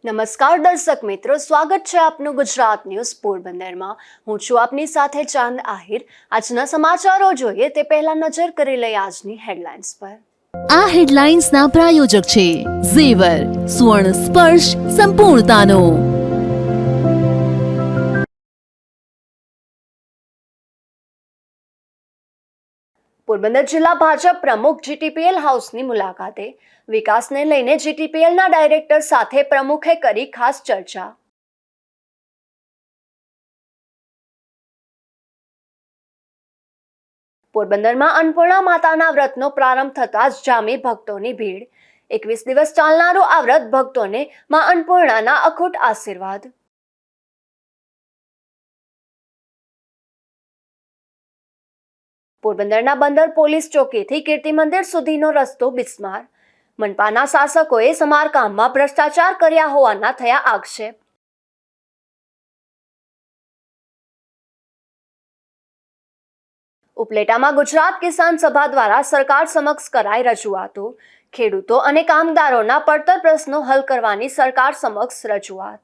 નમસ્કાર દર્શક મિત્રો, સ્વાગત છે આપનું ગુજરાત ન્યૂઝ પોરબંદરમાં। હું છું આપની સાથે ચાંદ આહિર। આજના સમાચારો જોઈએ તે પહેલા નજર કરી લઈએ આજની હેડલાઇન્સ પર। આ હેડલાઇન્સના પ્રાયોજક છે ઝેવર, સુવર્ણ સ્પર્શ સંપૂર્ણતાનો। પોરબંદર જિલ્લા ભાજપ પ્રમુખ જીટીપીએલ હાઉસની મુલાકાતે વિકાસને લઈને જીટીપીએલના ડાયરેક્ટર સાથે પ્રમુખે કરી ખાસ ચર્ચા। પોરબંદરમાં અન્નપૂર્ણા માતાના વ્રતનો પ્રારંભ થતાં જ જામી ભક્તોની ભીડ। 21 દિવસ ચાલનારું આ વ્રત ભક્તોને માં અન્નપૂર્ણાના અખૂટ આશીર્વાદ। પોરબંદરના બંદર પોલીસ ચોકીથી કીર્તિ મંદિર સુધીનો રસ્તો બિસ્માર। મનપાના શાસકોએ સમારકામમાં ભ્રષ્ટાચાર કર્યા હોવાના થયા આક્ષેપ। ઉપલેટામાં ગુજરાત કિસાન સભા દ્વારા સરકાર સમક્ષ કરાઈ રજૂઆતો। ખેડૂતો અને કામદારોના પડતર પ્રશ્નો હલ કરવાની સરકાર સમક્ષ રજૂઆત।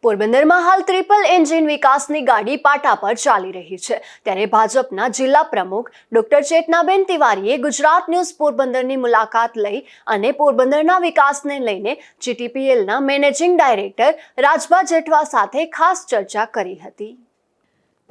પોરબંદરમાં હાલ ટ્રિપલ એન્જિન વિકાસની ગાડી પાટા પર ચાલી રહી છે, ત્યારે ભાજપના જિલ્લા પ્રમુખ ડોક્ટર ચેતનાબેન તિવારીએ ગુજરાત ન્યૂઝ પોરબંદરની મુલાકાત લઈ અને પોરબંદરના વિકાસને લઈને જીટીપીએલના મેનેજિંગ ડાયરેક્ટર રાજભા જેઠવા સાથે ખાસ ચર્ચા કરી હતી।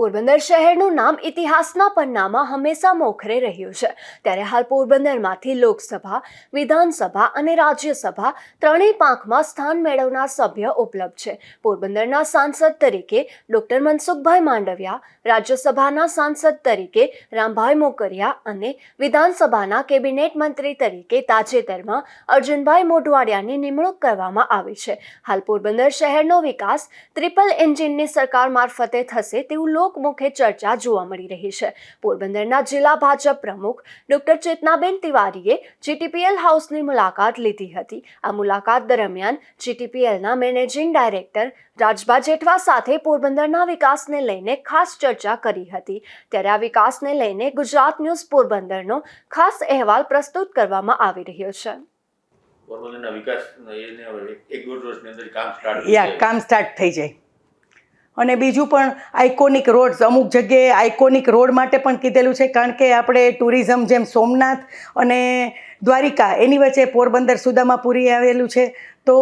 પોરબંદર શહેરનું નામ ઇતિહાસના પન્નામાં હંમેશા મોખરે રહ્યું છે, ત્યારે હાલ પોરબંદરમાંથી લોકસભા, વિધાનસભા અને રાજ્યસભા ત્રણેય પાંખમાં સ્થાન મેળવનાર સભ્ય ઉપલબ્ધ છે। પોરબંદરના સાંસદ તરીકે ડોક્ટર મનસુખભાઈ માંડવિયા, રાજ્યસભાના સાંસદ તરીકે રામભાઈ મોકરિયા અને વિધાનસભાના કેબિનેટ મંત્રી તરીકે તાજેતરમાં અર્જુનભાઈ મોઢવાડિયાની નિમણૂક કરવામાં આવી છે। હાલ પોરબંદર શહેરનો વિકાસ ટ્રિપલ એન્જિનની સરકાર મારફતે થશે તેવું મુખ્ય ચર્ચા જોવા મળી રહી છે। પોરબંદરના જિલ્લા ભાજપ પ્રમુખ ડોક્ટર ચેતનાબેન તિવારીએ જીટીપીએલ હાઉસની મુલાકાત લીધી હતી। આ મુલાકાત દરમિયાન જીટીપીએલના મેનેજિંગ ડાયરેક્ટર રાજભા જેઠવા સાથે પોરબંદરના વિકાસને લઈને ખાસ ચર્ચા કરી હતી। ત્યારે આ વિકાસને લઈને ગુજરાત ન્યૂઝ પોરબંદરનો ખાસ અહેવાલ પ્રસ્તુત કરવામાં આવી રહ્યો છે। પોરબંદરના વિકાસ એને એક દોઢ વર્ષની અંદર કામ સ્ટાર્ટ થઈ જાય। અને બીજું પણ આઇકોનિક રોડ્સ, અમુક જગ્યાએ આઇકોનિક રોડ માટે પણ કીધેલું છે, કારણ કે આપણે ટુરિઝમ જેમ સોમનાથ અને દ્વારિકા એની વચ્ચે પોરબંદર સુદામાપુરી આવેલું છે, તો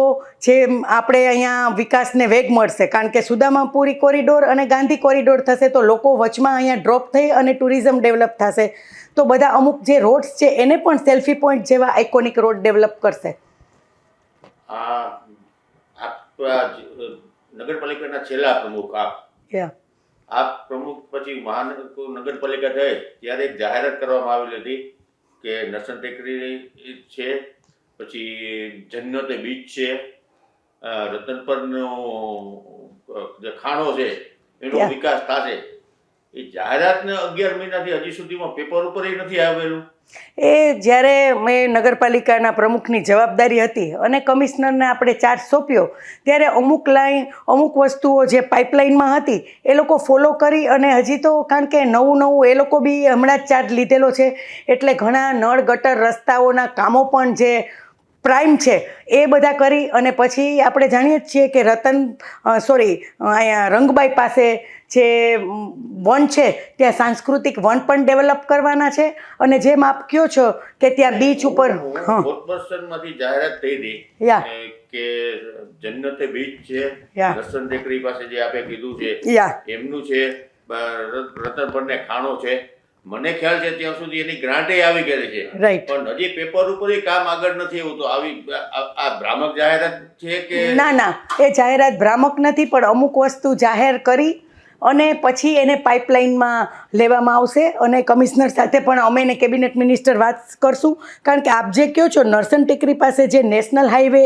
જેમ આપણે અહીંયા વિકાસને વેગ મળશે, કારણ કે સુદામાપુરી કોરિડોર અને ગાંધી કોરિડોર થશે તો લોકો વચમાં અહીંયા ડ્રોપ થઈ અને ટુરિઝમ ડેવલપ થશે, તો બધા અમુક જે રોડ્સ છે એને પણ સેલ્ફી પોઈન્ટ જેવા આઇકોનિક રોડ ડેવલપ કરશે। નગરપાલિકાના છેલ્લા પ્રમુખ આપ પ્રમુખ પછી મહાનગરપાલિકા થઈ ત્યારે એક જાહેરાત કરવામાં આવેલી હતી કે નરસન ટેકરી છે, પછી જન્નતે બીચ છે, રતનપરનો જે ખાણો છે એનો વિકાસ થશે। એ જાહેરાતને 11 મહિનાથી હજી સુધીમાં પેપર ઉપર નથી આવેલું। એ જ્યારે મેં નગરપાલિકાના પ્રમુખની જવાબદારી હતી અને કમિશનરને આપણે ચાર્જ સોંપ્યો ત્યારે અમુક વસ્તુઓ જે પાઇપલાઇનમાં હતી એ લોકો ફોલો કરી, અને હજી તો કારણ કે નવું એ લોકો બી હમણાં જ ચાર્જ લીધેલો છે, એટલે ઘણા નળ ગટર રસ્તાઓના કામો પણ જે પ્રાઇમ છે એ બધા કરી, અને પછી આપણે જાણીએ જ છીએ કે અહીંયા રંગબાઈ પાસે જે વન છે ત્યાં સાંસ્કૃતિક વન પણ ડેવલપ કરવાના છે, અને જેમ આપ કહો છો કે ત્યાં બીચ ઉપર કોર્પોરેશનમાંથી જાહેરાત થઈ હતી કે જન્નતે બીચ છે, નરસન ટેકરી પાસે જે આપે કીધું છે એમનું છે, રતનપરને ખાણો છે, મને ખ્યાલ છે ત્યાં સુધી એની ગ્રાન્ટે આવી ગયેલી છે, પણ હજી પેપર ઉપર કામ આગળ નથી એવું, તો આવી આ ભ્રામક જાહેરાત છે કે? ના, એ જાહેરાત ભ્રામક નથી, પણ અમુક વસ્તુ જાહેર કરી અને પછી એને પાઇપલાઇનમાં લેવામાં આવશે, અને કમિશનર સાથે પણ અમે ને કેબિનેટ મિનિસ્ટર વાત કરશું, કારણ કે આપ જે કહો છો નરસન ટેકરી પાસે જે નેશનલ હાઈવે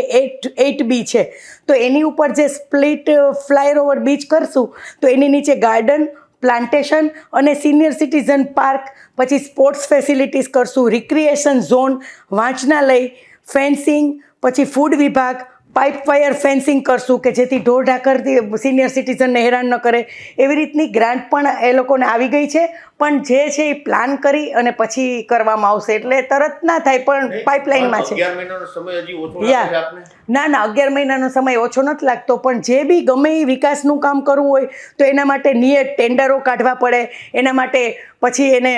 8B છે તો એની ઉપર જે સ્પ્લિટ ફ્લાયઓવર બીચ કરશું તો એની નીચે ગાર્ડન, પ્લાન્ટેશન અને સિનિયર સિટીઝન પાર્ક, પછી સ્પોર્ટ્સ ફેસિલિટીઝ કરશું, રિક્રિએશન ઝોન, વાંચનાલય, ફેન્સિંગ, પછી ફૂડ વિભાગ, પાઇપ વાયર ફેન્સિંગ કરશું કે જેથી ઢોર ઢાકરથી સિનિયર સિટીઝનને હેરાન ન કરે, એવી રીતની ગ્રાન્ટ પણ એ લોકોને આવી ગઈ છે. પણ જે છે એ પ્લાન કરી અને પછી કરવામાં આવશે, એટલે તરત ના થાય, પણ પાઇપલાઇનમાં છે. 11 મહિનાનો સમય હજી ઓછો લાગે છે આપને? ના 11 મહિનાનો સમય ઓછો નથી લાગતો, પણ જે બી ગમે એ વિકાસનું કામ કરવું હોય તો એના માટે નિયત ટેન્ડરો કાઢવા પડે. એના માટે પછી એને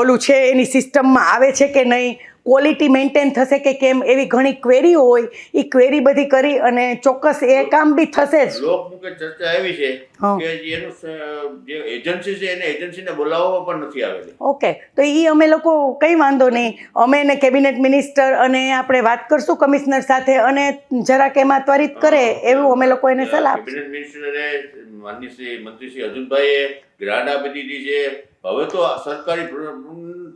ઓલું છે એની સિસ્ટમમાં આવે છે કે નહીં, ક્વોલિટી મેન્ટેન થશે કે કેમ, એવી ઘણી ક્વેરીઓ હોય. એ ક્વેરી બધી કરી અને ચોક્કસ એ કામ બી થશે જ. લોકમુખે ચર્ચા એવી છે કે એનું જે એજન્સી છે એને એજન્સીને બોલાવવા પણ નથી આવેલી. ઓકે, તો એ અમે લોકો કંઈ વાંધો નહીં, અમે એને કેબિનેટ મિનિસ્ટર અને આપણે વાત કરશું કમિશનર સાથે અને જરાક એમાં ત્વરિત કરે એવું અમે લોકો એને સલાહ આપીશું. કેબિનેટ મિનિસ્ટરે માનનીય શ્રી મંત્રી શ્રી અર્જુનભાઈએ ગ્રાન્ટ આપી દીધી છે. હવે તો સરકારી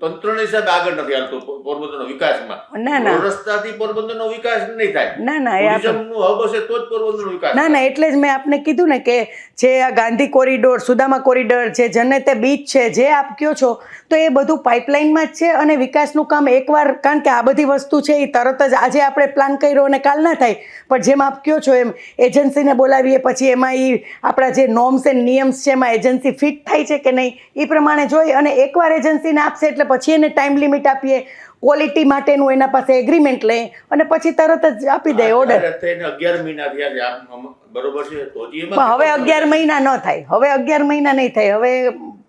તંત્રના હિસાબે આગળ નથી હાલતું પોરબંદરનો વિકાસમાં. ના. રસ્તાથી પોરબંદરનો વિકાસ નહીં થાય. ના એ ટુરિઝમનું હબ હશે તો જ પોરબંદરનો વિકાસ. ના એટલે જ મેં આપને કીધું ને કે જે આ ગાંધી કોરિડોર, સુદામા કોરિડોર, જે જન્નતે બીચ છે, જે આપ કહો છો, તો એ બધું પાઇપલાઇનમાં જ છે. અને વિકાસનું કામ એકવાર, કારણ કે આ બધી વસ્તુ છે એ તરત જ આજે આપણે પ્લાન કર્યો અને કાલ ના થાય, પણ જેમ આપ કહો છો એમ એજન્સીને બોલાવીએ, પછી એમાં એ આપણા જે નોર્મ્સ એન્ડ નિયમ્સ છે એમાં એજન્સી ફિટ થાય છે કે નહીં એ પ્રમાણે જોઈ અને એકવાર એજન્સીને આપશે એટલે પછી એને ટાઈમ લિમિટ આપીએ, ક્વોલિટી માટેનું એના પાસે એગ્રીમેન્ટ લઈએ અને પછી તરત જ આપી દે ઓર્ડર. 11 મહિના થયા છે, બરોબર છે. તો હવે 11 મહિના ન થાય, હવે 11 મહિના નહીં થાય. હવે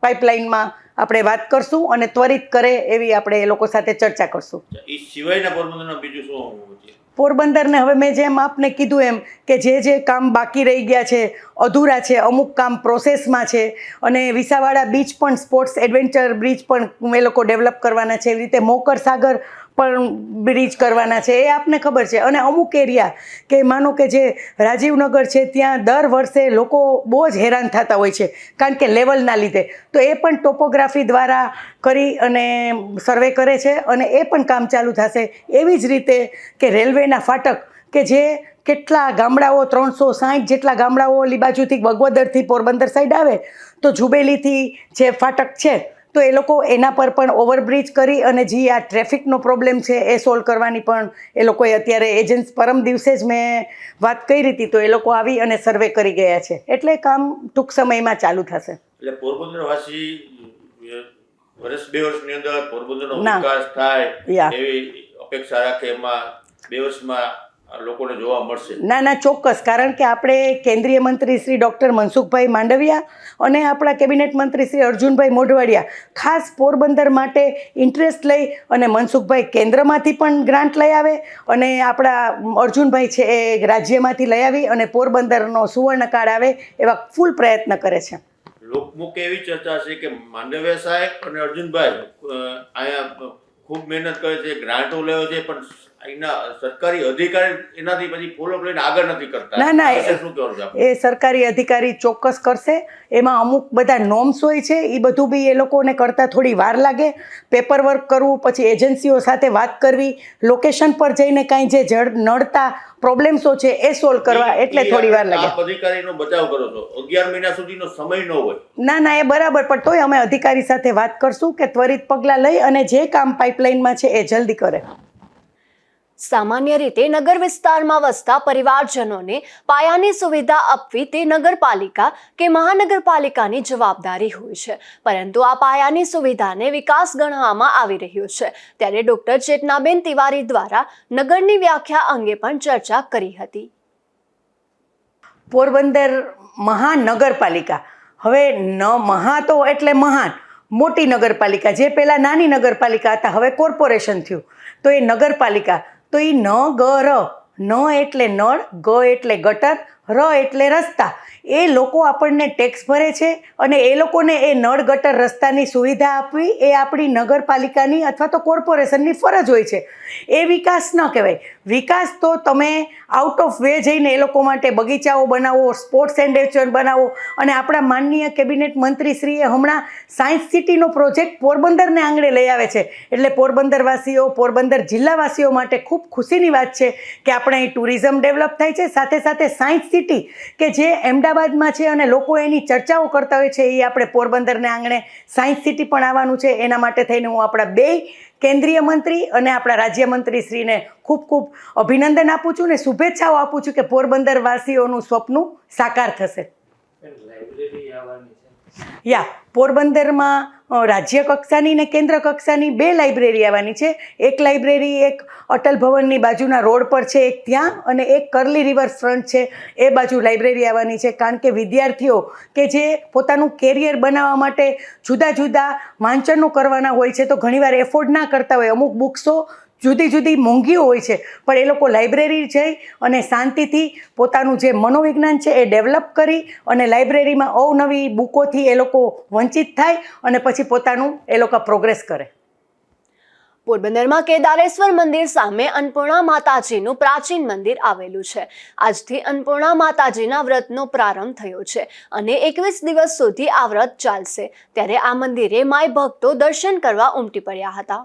પાઇપલાઇનમાં આપણે વાત કરશું અને ત્વરિત કરે એવી આપણે એ લોકો સાથે ચર્ચા કરશું. એ સિવાયના પોરબંદરના બીજું શું છે? પોરબંદરને હવે મેં જેમ આપને કીધું એમ કે જે કામ બાકી રહી ગયા છે, અધૂરા છે, અમુક કામ પ્રોસેસમાં છે, અને વિસાવાડા બીચ પણ સ્પોર્ટ્સ એડવેન્ચર બ્રિજ પણ એ લોકો ડેવલપ કરવાના છે. એવી રીતે મોકર સાગર પણ બ્રિજ કરવાના છે, એ આપને ખબર છે. અને અમુક એરિયા કે માનો કે જે રાજીવનગર છે ત્યાં દર વર્ષે લોકો બહુ જ હેરાન થતા હોય છે કારણ કે લેવલના લીધે, તો એ પણ ટોપોગ્રાફી દ્વારા કરી અને સર્વે કરે છે અને એ પણ કામ ચાલુ થશે. એવી જ રીતે કે રેલવેના ફાટક કે જે કેટલા ગામડાઓ 360 જેટલા ગામડાઓ ઓલી બાજુથી બગવદરથી પોરબંદર સાઈડ આવે તો જુબેલીથી જે ફાટક છે તો એ લોકો એના પર પણ ઓવરબ્રિજ કરી અને જે આ ટ્રાફિકનો પ્રોબ્લેમ છે એ સોલ્વ કરવાની પણ એ લોકોએ અત્યારે એજન્સી પરમ દિવસે જ મેં વાત કરી હતી તો એ લોકો આવી અને સર્વે કરી ગયા છે, એટલે કામ ટૂંક સમયમાં ચાલુ થશે. એટલે પોરબંદરવાસી વર્ષ 2 વર્ષની અંદર પોરબંદરનો વિકાસ થાય એવી અપેક્ષા રાખે, એમાં 2 વર્ષમાં લોકોને જોવા મળશે? ના ચોક્કસ, કારણ કે આપણે કેન્દ્રીય મંત્રી શ્રી ડૉક્ટર મનસુખભાઈ માંડવિયા અને આપણા કેબિનેટ મંત્રી શ્રી અર્જુનભાઈ મોઢવાડિયા ખાસ પોરબંદર માટે ઇન્ટરેસ્ટ લઈ અને મનસુખભાઈ કેન્દ્રમાંથી પણ ગ્રાન્ટ લઈ આવે અને આપણા અર્જુનભાઈ છે એ રાજ્યમાંથી લઈ આવી અને પોરબંદરનો સુવર્ણકાળ આવે એવા ફૂલ પ્રયત્ન કરે છે. લોકમુખે એવી ચર્ચા છે કે માંડવિયા સાહેબ અને અર્જુનભાઈ અહીંયા ખૂબ મહેનત કરે છે, ગ્રાન્ટો લેવે છે, પણ એના સરકારી અધિકારી એનાથી પછી ફોલોઅપ લઈને આગળ નથી કરતા. ના એ સરકારી અધિકારી ચોક્કસ કરશે. એમાં અમુક બધા નોર્મ્સ હોય છે, એ બધું બી એ લોકોને કરતાં થોડી વાર લાગે. પેપર વર્ક કરવું, પછી એજન્સીઓ સાથે વાત કરવી, લોકેશન પર જઈને કાંઈ જે નડતા પ્રોબ્લેમ્સો છે એ સોલ્વ કરવા, એટલે થોડી વાર લાગે. આપ અધિકારીનો બચાવ કરો છો, 11 મહિના સુધીનો સમય ન હોય. ના એ બરાબર, પણ તોય અમે અધિકારી સાથે વાત કરશું કે ત્વરિત પગલાં લઈ અને જે કામ પાઇપલાઇનમાં છે એ જલ્દી કરે. સામાન્ય રીતે નગર વિસ્તારમાં વસતા પરિવારજનોને પાયાની સુવિધા આપવી તે નગરપાલિકા કે મહાનગરપાલિકાની જવાબદારી હોય છે, પરંતુ આ પાયાની સુવિધાને વિકાસ ગણવામાં આવી રહ્યો છે. ત્યારે ડોક્ટર ચેતનાબેન તિવારી દ્વારા નગરની વ્યાખ્યા અંગે પણ ચર્ચા કરી હતી. પોરબંદર મહાનગરપાલિકા, હવે મહા તો એટલે મહાન મોટી નગરપાલિકા, જે પહેલાં નાની નગરપાલિકા હતા હવે કોર્પોરેશન થયું, તો એ નગરપાલિકા. તો એ ન ગ ર, ન એટલે નળ, ગ એટલે ગટર, ર એટલે રસ્તા. એ લોકો આપણને ટેક્સ ભરે છે અને એ લોકોને એ નળ ગટર રસ્તાની સુવિધા આપવી એ આપણી નગરપાલિકાની અથવા તો કોર્પોરેશનની ફરજ હોય છે. એ વિકાસ ન કહેવાય. વિકાસ તો તમે આઉટ ઓફ વે જઈને એ લોકો માટે બગીચાઓ બનાવો, સ્પોર્ટ્સ એડવેન્ચર બનાવો, અને આપણા માનનીય કેબિનેટ મંત્રીશ્રીએ હમણાં સાયન્સ સિટીનો પ્રોજેક્ટ પોરબંદરને આંગણે લઈ આવે છે, એટલે પોરબંદરવાસીઓ, પોરબંદર જિલ્લાવાસીઓ માટે ખૂબ ખુશીની વાત છે કે આપણે અહીં ટુરિઝમ ડેવલપ થાય છે, સાથે સાથે સાયન્સ સિટી કે જે અમદાવાદમાં છે અને લોકો એની ચર્ચાઓ કરતા હોય છે, એ આપણે પોરબંદરને આંગણે સાયન્સ સિટી પણ આવવાનું છે. એના માટે થઈને હું આપણા બે કેન્દ્રીય મંત્રી અને આપણા રાજ્યમંત્રીશ્રીને ખૂબ ખૂબ અભિનંદન આપું છું ને શુભેચ્છાઓ આપું છું કે પોરબંદર વાસીઓનું સ્વપ્ન સાકાર થશે. પોરબંદરમાં રાજ્ય કક્ષાની ને કેન્દ્ર કક્ષાની 2 લાઇબ્રેરી આવવાની છે. એક લાઇબ્રેરી એક અટલ ભવનની બાજુના રોડ પર છે, એક ત્યાં, અને એક કરલી રિવર ફ્રન્ટ છે એ બાજુ લાઇબ્રેરી આવવાની છે. કારણ કે વિદ્યાર્થીઓ કે જે પોતાનું કેરિયર બનાવવા માટે જુદા જુદા વાંચનો કરવાના હોય છે તો ઘણીવાર એફોર્ડ ના કરતા હોય, અમુક બુક્સો જુદી જુદી મોંઘી હોય છે, પણ એ લોકો લાઇબ્રેરી જઈ અને શાંતિથી પોતાનું જે મનોવિજ્ઞાન છે એ ડેવલપ કરી અને લાઇબ્રેરીમાં અવનવી બુકોથી એ લોકો વંચિત થાય અને પછી પોતાનું એ લોકો પ્રોગ્રેસ કરે. પોરબંદરમાં કેદારેશ્વર મંદિર સામે અન્નપૂર્ણા માતાજીનું પ્રાચીન મંદિર આવેલું છે. આજથી અન્નપૂર્ણા માતાજીના વ્રતનો પ્રારંભ થયો છે અને 21 દિવસ સુધી આ વ્રત ચાલશે. ત્યારે આ મંદિરે માય ભક્તો દર્શન કરવા ઉમટી પડ્યા હતા.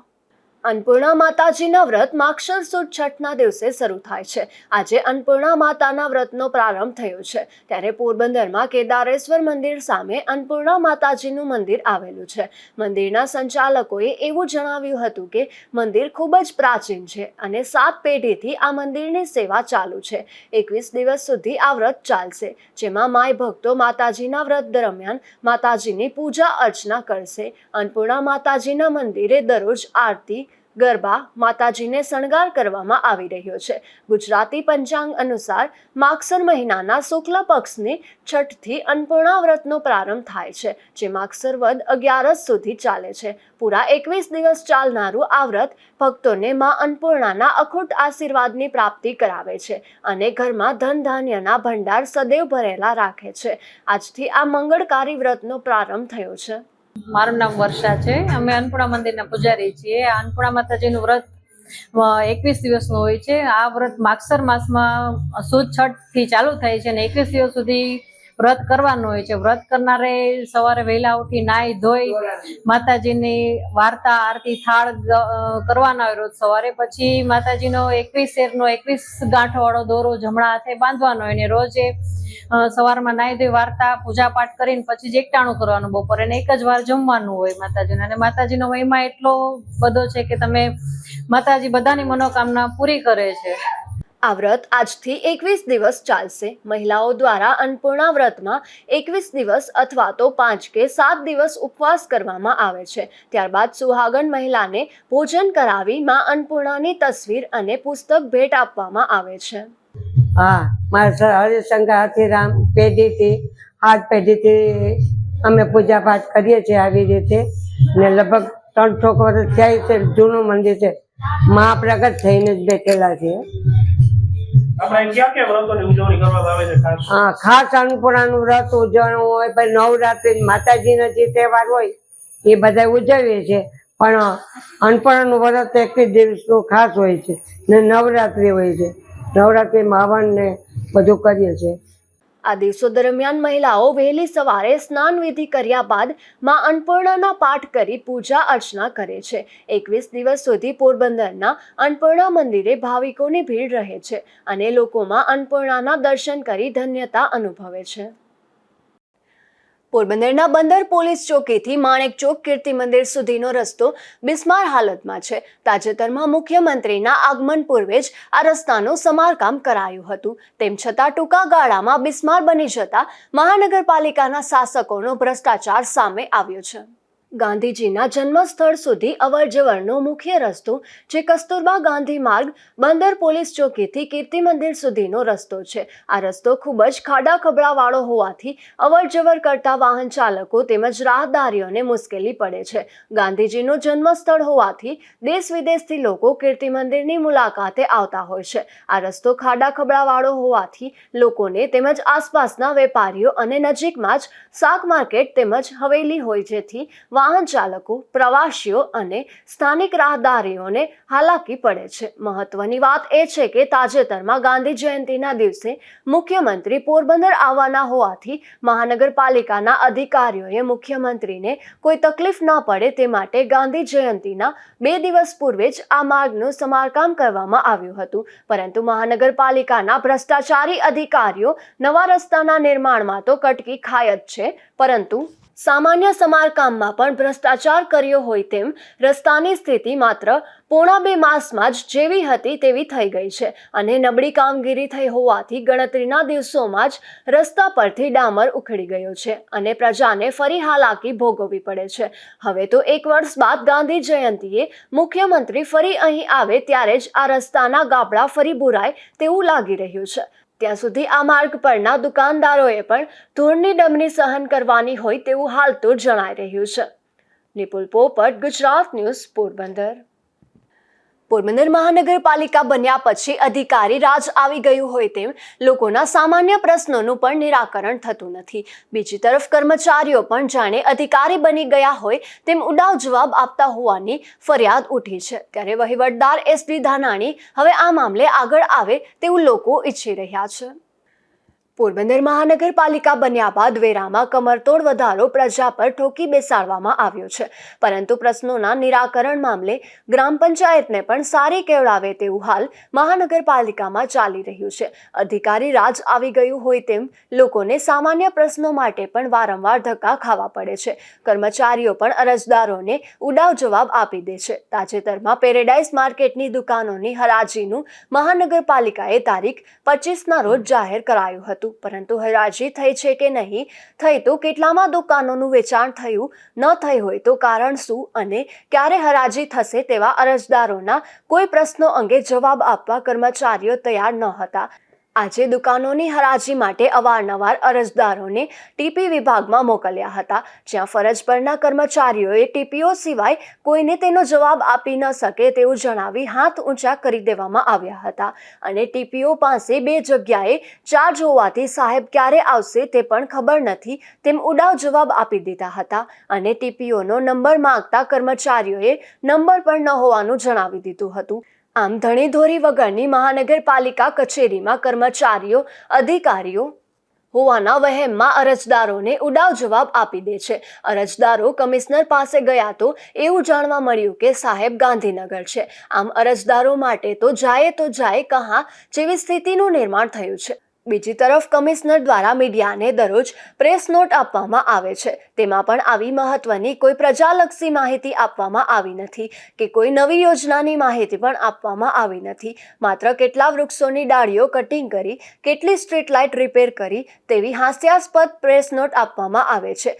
અન્નપૂર્ણા માતાજીના વ્રત માગશર સુદ છઠના દિવસે શરૂ થાય છે. આજે અન્નપૂર્ણા માતાના વ્રતનો પ્રારંભ થયો છે. ત્યારે પોરબંદરમાં કેદારેશ્વર મંદિર સામે અન્નપૂર્ણા માતાજીનું મંદિર આવેલું છે. મંદિરના સંચાલકોએ એવું જણાવ્યું હતું કે મંદિર ખૂબ જ પ્રાચીન છે અને 7 પેઢીથી આ મંદિરની સેવા ચાલુ છે. 21 દિવસ સુધી આ વ્રત ચાલશે, જેમાં માય ભક્તો માતાજીના વ્રત દરમિયાન માતાજીની પૂજા અર્ચના કરશે. અન્નપૂર્ણા માતાજીના મંદિરે દરરોજ આરતી, ગરબા, માતાજીને શણગાર કરવામાં આવી રહ્યો છે. ગુજરાતી પંચાંગ અનુસાર માગસર મહિનાના શુક્લ પક્ષની છઠથી અન્નપૂર્ણા વ્રતનો પ્રારંભ થાય છે, જે માગસર વદ 11 સુધી ચાલે છે. પૂરા 21 દિવસ ચાલનારું આ વ્રત ભક્તોને માં અન્નપૂર્ણાના અખૂટ આશીર્વાદની પ્રાપ્તિ કરાવે છે અને ઘરમાં ધન ધાન્યના ભંડાર સદૈવ ભરેલા રાખે છે. આજથી આ મંગળકારી વ્રતનો પ્રારંભ થયો છે. મારું નામ વર્ષા છે. અમે અન્નપૂર્ણા મંદિરના પૂજારી છીએ. આ અન્નપૂર્ણા માતાજીનું વ્રત 21 દિવસનું હોય છે. આ વ્રત માગસર માસમાં સુદ છઠથી ચાલુ થાય છે અને 21 દિવસ સુધી વ્રત કરવાનું હોય છે. વ્રત કરનારે સવારે વહેલા ઉઠી નાહી ધોઈ માતાજીની વાર્તા, આરતી, થાળ કરવાના હોય રોજ સવારે. પછી માતાજીનો 21 શેરનો 21 ગાંઠો વાળો દોરો જમણા હાથે બાંધવાનો હોય અને રોજ સવારમાં નાહી ધોઈ વાર્તા, પૂજા પાઠ કરીને પછી જ એકટાણું કરવાનું બપોરે, અને એક જ વાર જમવાનું હોય માતાજીને. અને માતાજીનો મહિમા એટલો બધો છે કે તમે માતાજી બધાની મનોકામના પૂરી કરે છે. આ વ્રત આજથી 21 દિવસ ચાલશે. મહિલાઓ દ્વારા અન્નપૂર્ણા વ્રતમાં 21 દિવસ અથવા તો 5 કે 7 દિવસ ઉપવાસ કરવામાં આવે છે. ત્યારબાદ સુહાગન મહિલાને ભોજન કરાવી માં અન્નપૂર્ણાની તસવીર અને પુસ્તક ભેટ આપવામાં આવે છે. હા, મારા હરિશંકર હાથીરામ પેઢીથી 8 પેઢીથી અમે પૂજા પાઠ કરીએ છીએ આવી રીતે, ને લગભગ 300 વર્ષ થયા છે. જૂનું મંદિર છે, માં પ્રગટ થઈને જ બેઠેલા છે. ખાસ અન્નપૂર્ણાનું વ્રત ઉજવવાનું હોય, પછી નવરાત્રી માતાજીનો જે તહેવાર હોય એ બધા ઉજવીએ છીએ. પણ અન્નપૂર્ણાનું વ્રત 21 દિવસનું ખાસ હોય છે ને નવરાત્રી હોય છે. નવરાત્રીમાં હવન ને બધું કરીએ છીએ. આ દિવસો દરમિયાન મહિલાઓ વહેલી સવારે સ્નાન વિધિ કર્યા બાદ માં અન્નપૂર્ણાના પાઠ કરી પૂજા અર્ચના કરે છે. 21 દિવસ સુધી પોરબંદરના અન્નપૂર્ણા મંદિરે ભાવિકોની ભીડ રહે છે અને લોકોમાં અન્નપૂર્ણાના દર્શન કરી ધન્યતા અનુભવે છે. પોરબંદરના બંદર પોલીસ ચોકીથી માણેક ચોક કીર્તિ મંદિર સુધીનો રસ્તો બિસ્માર હાલતમાં છે. તાજેતરમાં મુખ્યમંત્રીના આગમન પૂર્વે જ આ રસ્તાનું સમારકામ કરાયું હતું. તેમ છતાં ટૂંકા ગાળામાં બિસ્માર બની જતા મહાનગરપાલિકાના શાસકોનો ભ્રષ્ટાચાર સામે આવ્યો છે. ગાંધીજીના જન્મસ્થળ સુધી અવરજવરનો મુખ્ય રસ્તો જે કસ્તુરબા ગાંધી માર્ગ બંદર પોલીસ ચોકીથી કીર્તિ મંદિર સુધીનો રસ્તો છે. આ રસ્તો ખૂબ જ ખાડા ખબડાવાળો હોવાથી અવરજવર કરતા વાહન ચાલકો તેમજ રાહદારીઓને મુશ્કેલી પડે છે. ગાંધીજીનું જન્મસ્થળ હોવાથી દેશ વિદેશથી લોકો કીર્તિ મંદિરની મુલાકાતે આવતા હોય છે. આ રસ્તો ખાડા ખબડાવાળો હોવાથી લોકોને તેમજ આસપાસના વેપારીઓ અને નજીકમાં જ શાક માર્કેટ તેમજ હવેલી હોય, જેથી વાહન ચાલકો, પ્રવાસીઓ અને સ્થાનિક રાહદારીઓને હાલાકી પડે છે. મહત્વની વાત એ છે કે તાજેતરમાં ગાંધી જયંતિના દિવસે મુખ્યમંત્રી પોરબંદર આવવાના હોવાથી મહાનગરપાલિકાના અધિકારીઓએ મુખ્યમંત્રીને કોઈ તકલીફ ન પડે તે માટે ગાંધી જયંતિના 2 દિવસ પૂર્વે જ આ માર્ગનું સમારકામ કરવામાં આવ્યું હતું. પરંતુ મહાનગરપાલિકાના ભ્રષ્ટાચારી અધિકારીઓ નવા રસ્તાના નિર્માણમાં તો કટકી ખાય જ છે, પરંતુ સામાન્ય સમારકામમાં પણ ભ્રષ્ટાચાર કર્યો હોય તેમ રસ્તાની સ્થિતિ માત્ર પોણા 2 માસમાં જ જેવી હતી તેવી થઈ ગઈ છે અને નબળી કામગીરી થઈ હોવાથી ગણતરીના દિવસોમાં જ રસ્તા પરથી ડામર ઉખડી ગયો છે અને પ્રજાને ફરી હાલાકી ભોગવવી પડે છે. હવે તો 1 વર્ષ બાદ ગાંધી જયંતિએ મુખ્યમંત્રી ફરી અહીં આવે ત્યારે જ આ રસ્તાના ગાબડા ફરી બુરાય તેવું લાગી રહ્યું છે. ત્યાં સુધી આ માર્ગ પરના દુકાનદારોએ પણ ધૂળની ડમરી સહન કરવાની હોય તેવું હાલ તો જણાઈ રહ્યું છે. નિપુલ પોપટ, ગુજરાત ન્યૂઝ, પોરબંદર. પોરબંદર મહાનગરપાલિકા બન્યા પછી અધિકારી રાજ આવી ગયું હોય તેમ લોકોના સામાન્ય પ્રશ્નોનું પણ નિરાકરણ થતું નથી. બીજી તરફ કર્મચારીઓ પણ જાણે અધિકારી બની ગયા હોય તેમ ઉડાવ જવાબ આપતા હોવાની ફરિયાદ ઉઠી છે. ત્યારે વહીવટદાર SD ધાનાણી હવે આ મામલે આગળ આવે તેવું લોકો ઈચ્છી રહ્યા છે. પોરબંદર મહાનગરપાલિકા બન્યા બાદ વેરામાં કમરતોડ વધારો પ્રજા પર ઠોકી બેસાડવામાં આવ્યો છે, પરંતુ પ્રશ્નોના નિરાકરણ મામલે ગ્રામ પંચાયતને પણ સારી કેવડાવે તેવું હાલ મહાનગરપાલિકામાં ચાલી રહ્યું છે. અધિકારી રાજ આવી ગયું હોય તેમ લોકોને સામાન્ય પ્રશ્નો માટે પણ વારંવાર ધક્કા ખાવા પડે છે. કર્મચારીઓ પણ અરજદારોને ઉડાવ જવાબ આપી દે છે. તાજેતરમાં પેરેડાઇઝ માર્કેટની દુકાનોની હરાજીનું મહાનગરપાલિકાએ તારીખ 25ના રોજ જાહેર કરાયું હતું, પરંતુ હરાજી થઈ છે કે નહીં થઈ, તો કેટલામાં દુકાનોનું વેચાણ થયું ન થઈ હોય તો કારણ શું અને ક્યારે હરાજી થશે તેવા અરજદારોના કોઈ પ્રશ્નો અંગે જવાબ આપવા કર્મચારીઓ તૈયાર ન હતા. આજે દુકાનોની હરાજી માટે અવારનવાર અરજદારોને TP વિભાગમાં મોકલ્યા હતા, જ્યાં ફરજ પરના કર્મચારીઓએ TPO સિવાય કોઈને તેનો જવાબ આપી ન શકે તેવું જણાવી હાથ ઊંચા કરી દેવામાં આવ્યા હતા અને TPO પાસે 2 જગ્યાએ ચાર્જ હોવાથી સાહેબ ક્યારે આવશે તે પણ ખબર નથી તેમ ઉડાવ જવાબ આપી દીધા હતા અને TPOનો નંબર માંગતા કર્મચારીઓએ નંબર પણ ન હોવાનું જણાવી દીધું હતું. આમ ધણીધોરી વગરની મહાનગરપાલિકા કચેરીમાં કર્મચારીઓ અધિકારીઓ હોવાના વહેમમાં અરજદારોને ઉડાવ જવાબ આપી દે છે. અરજદારો કમિશનર પાસે ગયા તો એવું જાણવા મળ્યું કે સાહેબ ગાંધીનગર છે. આમ અરજદારો માટે તો જાય કહાં જેવી સ્થિતિનું નિર્માણ થયું છે. બીજી તરફ કમિશનર દ્વારા મીડિયાને દરરોજ પ્રેસ નોટ આપવામાં આવે છે, તેમાં પણ આવી મહત્વની કોઈ પ્રજાલક્ષી માહિતી આપવામાં આવી નથી કે કોઈ નવી યોજનાની માહિતી પણ આપવામાં આવી નથી. માત્ર કેટલા વૃક્ષોની ડાળીઓ કટિંગ કરી, કેટલી સ્ટ્રીટ લાઇટ રિપેર કરી તેવી હાસ્યાસ્પદ પ્રેસ નોટ આપવામાં આવે છે,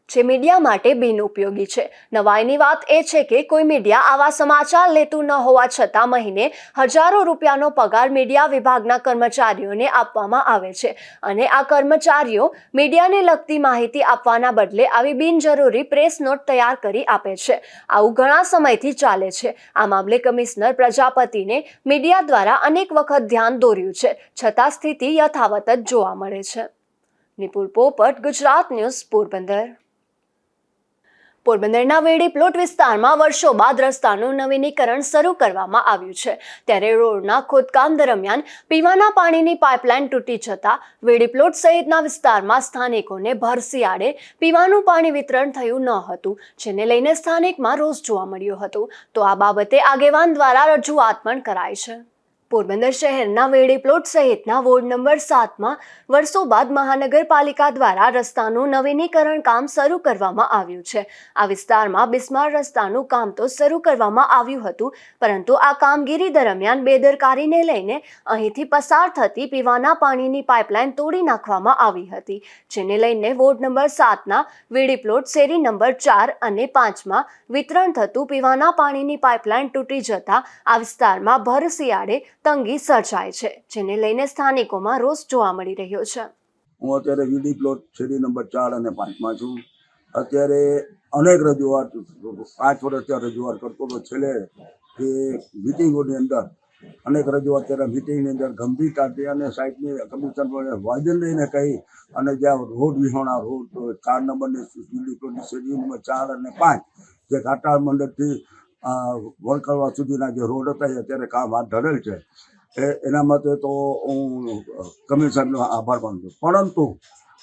જે મીડિયા માટે બિનઉપયોગી છે. નવાઈની વાત એ છે કે કોઈ મીડિયા આવા સમાચાર લેતું ન હોવા છતાં મહિને હજારો રૂપિયાનો પગાર મીડિયા વિભાગના કર્મચારીઓને આપવામાં આવે છે અને આ કર્મચારીઓ મીડિયાને લગતી માહિતી આપવાના બદલે આવી બિનજરૂરી પ્રેસ નોટ તૈયાર કરી આપે છે. આવું ઘણા સમયથી ચાલે છે. આ મામલે કમિશનર પ્રજાપતિને મીડિયા દ્વારા અનેક વખત ધ્યાન દોર્યું છે, છતાં સ્થિતિ યથાવત જ જોવા મળે છે. નિપુલ પોપટ, ગુજરાત ન્યૂઝ, પોરબંદર. પોરબંદરના વેડી પ્લોટ વિસ્તારમાં વર્ષો બાદ રસ્તાનું નવીનીકરણ શરૂ કરવામાં આવ્યું છે. ત્યારે રોડના ખોદકામ દરમિયાન પીવાના પાણીની પાઇપલાઇન તૂટી જતા વેડી પ્લોટ સહિતના વિસ્તારમાં સ્થાનિકોને ભર શિયાળે પીવાનું પાણી વિતરણ થયું ન હતું, જેને લઈને સ્થાનિકમાં રોષ જોવા મળ્યો હતો. તો આ બાબતે આગેવાન દ્વારા રજૂઆત પણ કરાઈ છે. પોરબંદર શહેરના વેડી પ્લોટ સહિતના વોર્ડ નંબર 7માં વર્ષો બાદ મહાનગરપાલિકા દ્વારા રસ્તાનું નવીનીકરણ કામ શરૂ કરવામાં આવ્યું છે. આ વિસ્તારમાં બિસ્માર રસ્તાનું કામ તો શરૂ કરવામાં આવ્યું હતું, પરંતુ આ કામગીરી દરમિયાન બેદરકારીને લઈને અહીંથી પસાર થતી પીવાના પાણીની પાઇપલાઇન તોડી નાખવામાં આવી હતી, જેને લઈને વોર્ડ નંબર 7ના વેડી પ્લોટ શેરી નંબર 4 અને 5માં વિતરણ થતું પીવાના પાણીની પાઇપલાઇન તૂટી જતા આ વિસ્તારમાં ભર શિયાળે તંગી સર્જાય છે, જેને લઈને સ્થાનિકોમાં રોષ જોવા મળી રહ્યો છે. હું અત્યારે વીડી પ્લોટ શેરી નંબર 4 અને 5માં છું. અત્યારે અનેક રજૂઆત 5 વર્ષથી રજૂઆત કરતો હતો. છેલ્લે કે મિટિંગોની અંદર અનેક રજૂઆત કર્યા. મિટિંગની અંદર ગંભીરતાથી અને સાહેબની કમિશનર વાજન લઈને કહી અને જ્યાં રોડ વિહોણા રોડ 4 નંબરની વીડી પ્લોટની શેરી નંબર 4 અને 5 જે ઘાટા મંડળથી વણકરવા સુધીના જે રોડ હતા એ અત્યારે કામ હાથ ધરેલ છે. એના માટે તો હું કમિશનરનો આભાર માનું છું, પરંતુ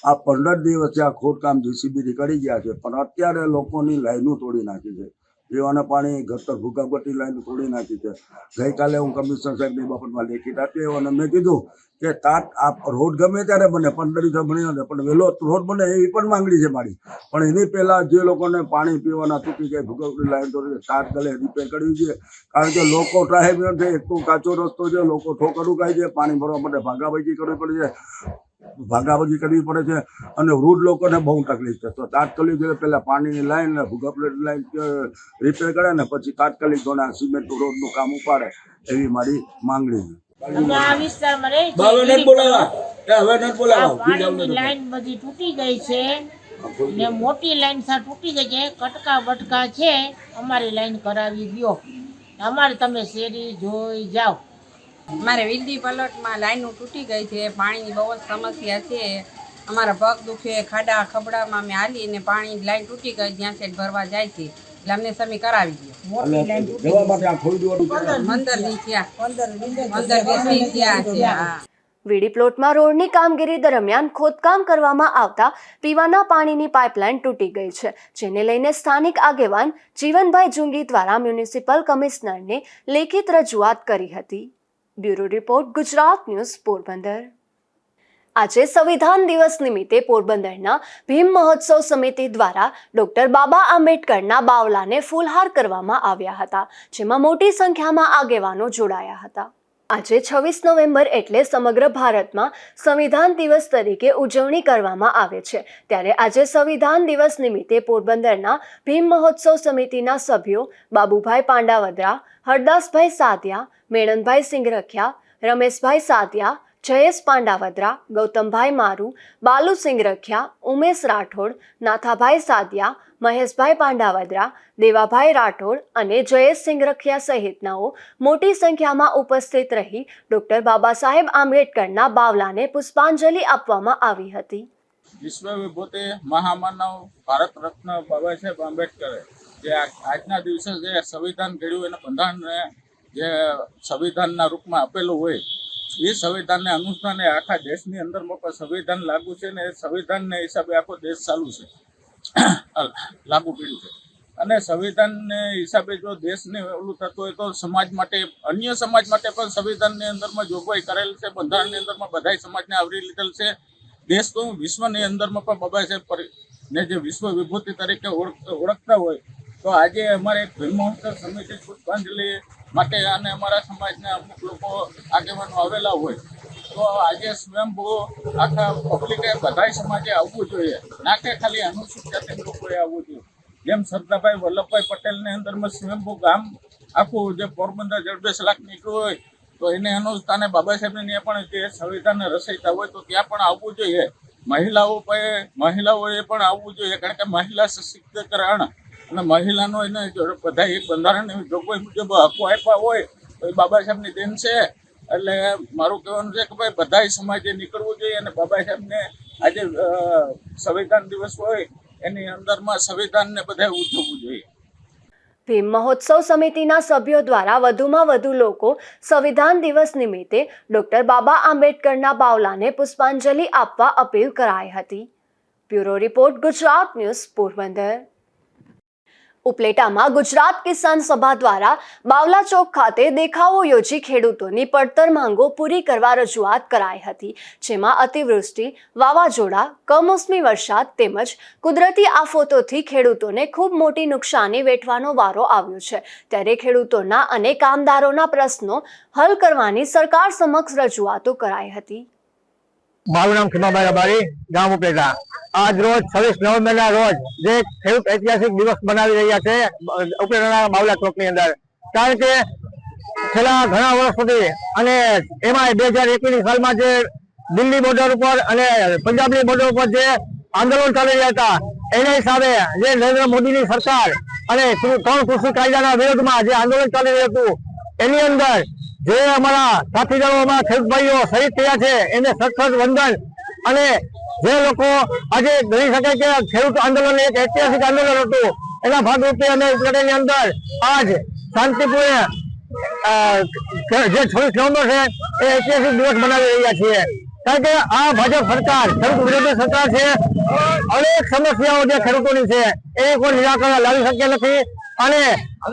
આ 15 દિવસથી આ ખોદકામ JCBથી કરી ગયા છે, પણ અત્યારે લોકોની લાઈનો તોડી નાખી છે. પીવાના પાણી ઘરતર ભૂગર્ભગટી લાઈન તોડી નાખી છે. ગઈકાલે હું કમિશનર સાહેબની બાબતમાં લેખિત આપી અને મેં કીધું કે આ રોડ ગમે ત્યારે બને 15 દિવસ બની નથી પણ વહેલો રોડ બને એવી પણ માંગણી છે મારી. પણ એની પહેલાં જે લોકોને પાણી પીવાના તૂટી જાય ભૂગર્ભગટી લાઈન તોડી તાત્કાલિક રિપેર કરવી જોઈએ. કારણ કે લોકો ટ્રાફિક છે, એક તો કાચો રસ્તો છે, લોકો ઠોકરું ખાય છે, પાણી ભરવા માટે ભાગાભાગી કરવી પડે છે, ભાગાભાગી કરવી પડે છે અને વૃદ્ધ લોકોને બહુ તકલીફ છે. તો તાત્કાલિક પહેલાં પાણીની લાઈન ભૂગર્ભ લાઈન રિપેર કરે ને પછી તાત્કાલિક ધોરણે સિમેન્ટ રોડનું કામ ઉપાડે એવી મારી માંગણી છે. અમે આ વિસ્તારમાં રહી છીએ. પાણીની લાઈન બધી તૂટી ગઈ છે ને મોટી લાઈન સા તૂટી ગઈ છે. કટકા બટકા છે, અમારી લાઈન કરાવી દો. અમારે તમે શેરી જોઈ જાઓ. અમારે વિલડી પલટમાં લાઈનો તૂટી ગઈ છે, પાણીની બહુ જ સમસ્યા છે. અમારા પગ દુખે, ખાડા ખબડામાં અમે હાલીને પાણી લાઈન તૂટી ગઈ, જ્યાં સેટ ભરવા જાય છે એટલે અમને સમી કરાવી દો. મોટી લાઈન તૂટી ગઈ. 15 દી થયા, 15 દી થયા. વીડી પ્લોટમાં રોડની કામગીરી દરમિયાન ખોદકામ કરવામાં આવતા પીવાના પાણીની પાઇપલાઇન તૂટી ગઈ છે, જેને લઈને સ્થાનિક આગેવાન જીવનભાઈ જુંગી દ્વારા મ્યુનિસિપલ કમિશનરને લેખિત રજૂઆત કરી હતી. Bureau report, Gujarat news, Porbandar. આજે સંવિધાન દિવસ નિમિત્તે પોરબંદરના ભીમ મહોત્સવ સમિતિ દ્વારા ડોક્ટર બાબા આંબેડકરના બાવલાને ફૂલહાર કરવામાં આવ્યા હતા, જેમાં મોટી સંખ્યામાં આગેવાનો જોડાયા હતા. આજે 26 નવેમ્બર એટલે સમગ્ર ભારતમાં સંવિધાન દિવસ તરીકે ઉજવણી કરવામાં આવે છે. ત્યારે આજે સંવિધાન દિવસ નિમિત્તે પોરબંદરના ભીમ મહોત્સવ સમિતિના સભ્યો બાબુભાઈ પાંડાવદરા, હરદાસભાઈ સાદિયા, મેણનભાઈ સિંગરખિયા, રમેશભાઈ સાદિયા, જયેશ પાંડાવદરા, ગૌતમભાઈ મારુ, બાલુ સિંગરખિયા, ઉમેશ રાઠોડ, નાથાભાઈ સાદિયા, મહેશભાઈ પાંડાવદરા, દેવાભાઈ રાઠોડ અને જયેશ સિંગરખિયા સહિતનાઓ મોટી સંખ્યામાં ઉપસ્થિત રહી ડોક્ટર બાબા સાહેબ આંબેડકરના બાવલાને પુષ્પાંજલિ આપવામાં આવી હતી. વિશ્વ વિભૂતિ મહામાનવ ભારત રત્ન બાબા સાહેબ આંબેડકરે જે આજના દિવસે જે સંવિધાન ઘડ્યું એને બંધારણને જે સંવિધાનના રૂપમાં આપેલું હોય એ સંવિધાનને અનુસંધાને આખા દેશની અંદરમાં પણ સંવિધાન લાગુ છે ને એ સંવિધાનને હિસાબે આખો દેશ ચાલુ છે, લાગુ પડ્યું છે. અને સંવિધાનને હિસાબે જો દેશને ઓલું થતું હોય તો સમાજ માટે, અન્ય સમાજ માટે પણ સંવિધાનની અંદરમાં જોગવાઈ કરેલ છે, બંધારણની અંદરમાં બધા સમાજને આવરી લીધેલ છે. દેશ તો વિશ્વની અંદરમાં પણ બાબા સાહેબ ને જે વિશ્વ વિભૂતિ તરીકે ઓળખતા હોય તો આજે અમારે ભીમ મહોત્સવ સમિતિ પુષ્પાંજલિ માટે અને અમારા સમાજના અમુક લોકો આગેવાનો આવેલા હોય તો આજે સ્વયંભૂ આખા પબ્લિકે બધા સમાજે આવવું જોઈએ, ના કે ખાલી અનુસૂચિત જાતિ લોકોએ આવવું જોઈએ. જેમ સરદારભાઈ વલ્લભભાઈ પટેલની અંદરમાં સ્વયંભૂ ગામ આખું જે પોરબંદર જડબેસ લાખ નીકળ્યું હોય તો એને અનુસ્થાને બાબા સાહેબને પણ જે સંવિધાનને રચયતા હોય તો ત્યાં પણ આવવું જોઈએ. મહિલાઓએ પણ આવવું જોઈએ, કારણ કે મહિલા સશક્તિકરણ અને મહિલાનો એને બધા એક બંધારણની જોગવાઈ મુજબ હકો આપ્યા હોય તો એ બાબા સાહેબની દેન છે. એટલે મારું કહેવાનું છે કે ભાઈ બધા સમાજે નીકળવું જોઈએ અને બાબા સાહેબને આજે સંવિધાન દિવસ હોય એની અંદરમાં સંવિધાનને બધા ઉજવવું જોઈએ. ભીમ મહોત્સવ સમિતિના સભ્યો દ્વારા વધુમાં વધુ લોકો સંવિધાન દિવસ નિમિત્તે ડોક્ટર બાબા આંબેડકરના બાવલાને પુષ્પાંજલિ આપવા અપીલ કરાઈ હતી. Bureau report, Gujarat news, Porbandar. ઉપલેટામાં ગુજરાત કિસાન સભા દ્વારા બાવલા ચોક ખાતે દેખાવો યોજી ખેડૂતોની પડતર માંગો પૂરી કરવા રજૂઆત કરાઈ હતી, જેમાં અતિવૃષ્ટિ, વાવાઝોડા, કમોસમી વરસાદ તેમજ કુદરતી આફતોથી ખેડૂતોને ખૂબ મોટી નુકસાની વેઠવાનો વારો આવ્યો છે. ત્યારે ખેડૂતોના અને કામદારોના પ્રશ્નો હલ કરવાની સરકાર સમક્ષ રજૂઆતો કરાઈ હતી. મારું નામ ખીમાભાઈ રબારી, ગામ ઉપલેટા. આજ રોજ 26 નવેમ્બરના રોજ જે ખેડૂત ઐતિહાસિક દિવસ બનાવી રહ્યા છે ઉપલેટાના બાવલા ચોકની અંદર, કારણ કે છેલ્લા ઘણા વર્ષ સુધી અને એમાં 2021ની સાલમાં જે દિલ્હી બોર્ડર ઉપર અને પંજાબની બોર્ડર ઉપર જે આંદોલન ચાલી રહ્યા હતા એના હિસાબે જે નરેન્દ્ર મોદીની સરકાર અને 3 કૃષિ કાયદાના વિરોધમાં જે આંદોલન ચાલી રહ્યું હતું એની અંદર જે અમારા સાથીદારોમાં ખેડૂત ભાઈઓ શહીદ થયા છે એને સખત વંદન. અને જે લોકો આજે ગણી શકાય કે ખેડૂત આંદોલન એક ઐતિહાસિક આંદોલન હતું એના ભાગરૂપે અમે ઉપલેટાની અંદર આજ શાંતિપૂર્ણ જે 26 નવેમ્બર છે એ ઐતિહાસિક દિવસ બનાવી રહ્યા છીએ. કારણ કે આ ભાજપ સરકાર ખેડૂત વિરોધી સરકાર છે. અનેક સમસ્યાઓ જે ખેડૂતોની છે એ કોઈ નિરાકરણ લાવી શક્યા નથી અને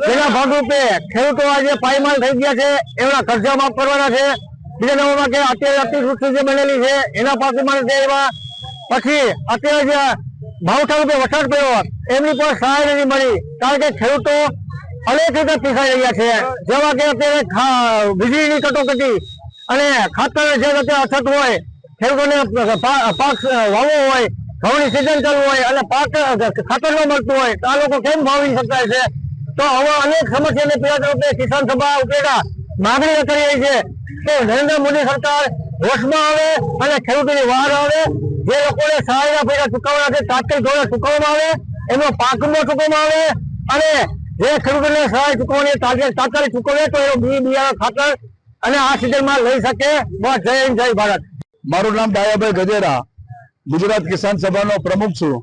તેના ભાગરૂપે ખેડૂતો આજે પાયમાલ થઈ ગયા છે, એમના ખર્ચા માફ કરવાના છે. બીજા નંબરમાં કે અત્યારે અતિવૃષ્ટિ જે બનેલી છે એના પાકમાં નથી એવા, પછી અત્યારે જે માવઠા રૂપે વરસાદ પડ્યો એમની પણ સહાય નથી મળી, કારણ કે ખેડૂતો અનેક રીતે પીસાઈ રહ્યા છે. જેવા કે અત્યારે વીજળીની કટોકટી અને ખાતર જે અત્યારે અછત હોય, ખેડૂતોને પાક વાવવો હોય, ઘઉંની સિઝન ચાલુ હોય અને પાક ખાતર ન મળતું હોય તો આ લોકો કેમ વાવી શકાય છે? તો આવા અનેક સમસ્યાને પીડા રૂપે કિસાન સભા ઉપેટા માગણી કરી રહી છે કે નરેન્દ્ર મોદી સરકાર હોશમાં આવે અને ખેડૂતોની વાર આવે. જે લોકોને સહાયના પૈસા ચૂકવવાના છે તાત્કાલિક ધોરણે ચૂકવવામાં આવે, એમનો પાકમાં ચૂકવવામાં આવે અને જે ખેડૂતોને સહાય ચૂકવવાની તાત્કાલિક ચૂકવે તો એનો બિયારણ ખાતર અને આ સિઝનમાં લઈ શકે. બસ જય હિન્દ, જય ભારત. મારું નામ ડાયાભાઈ ગજેરા, ગુજરાત કિસાન સભાનો પ્રમુખ છું.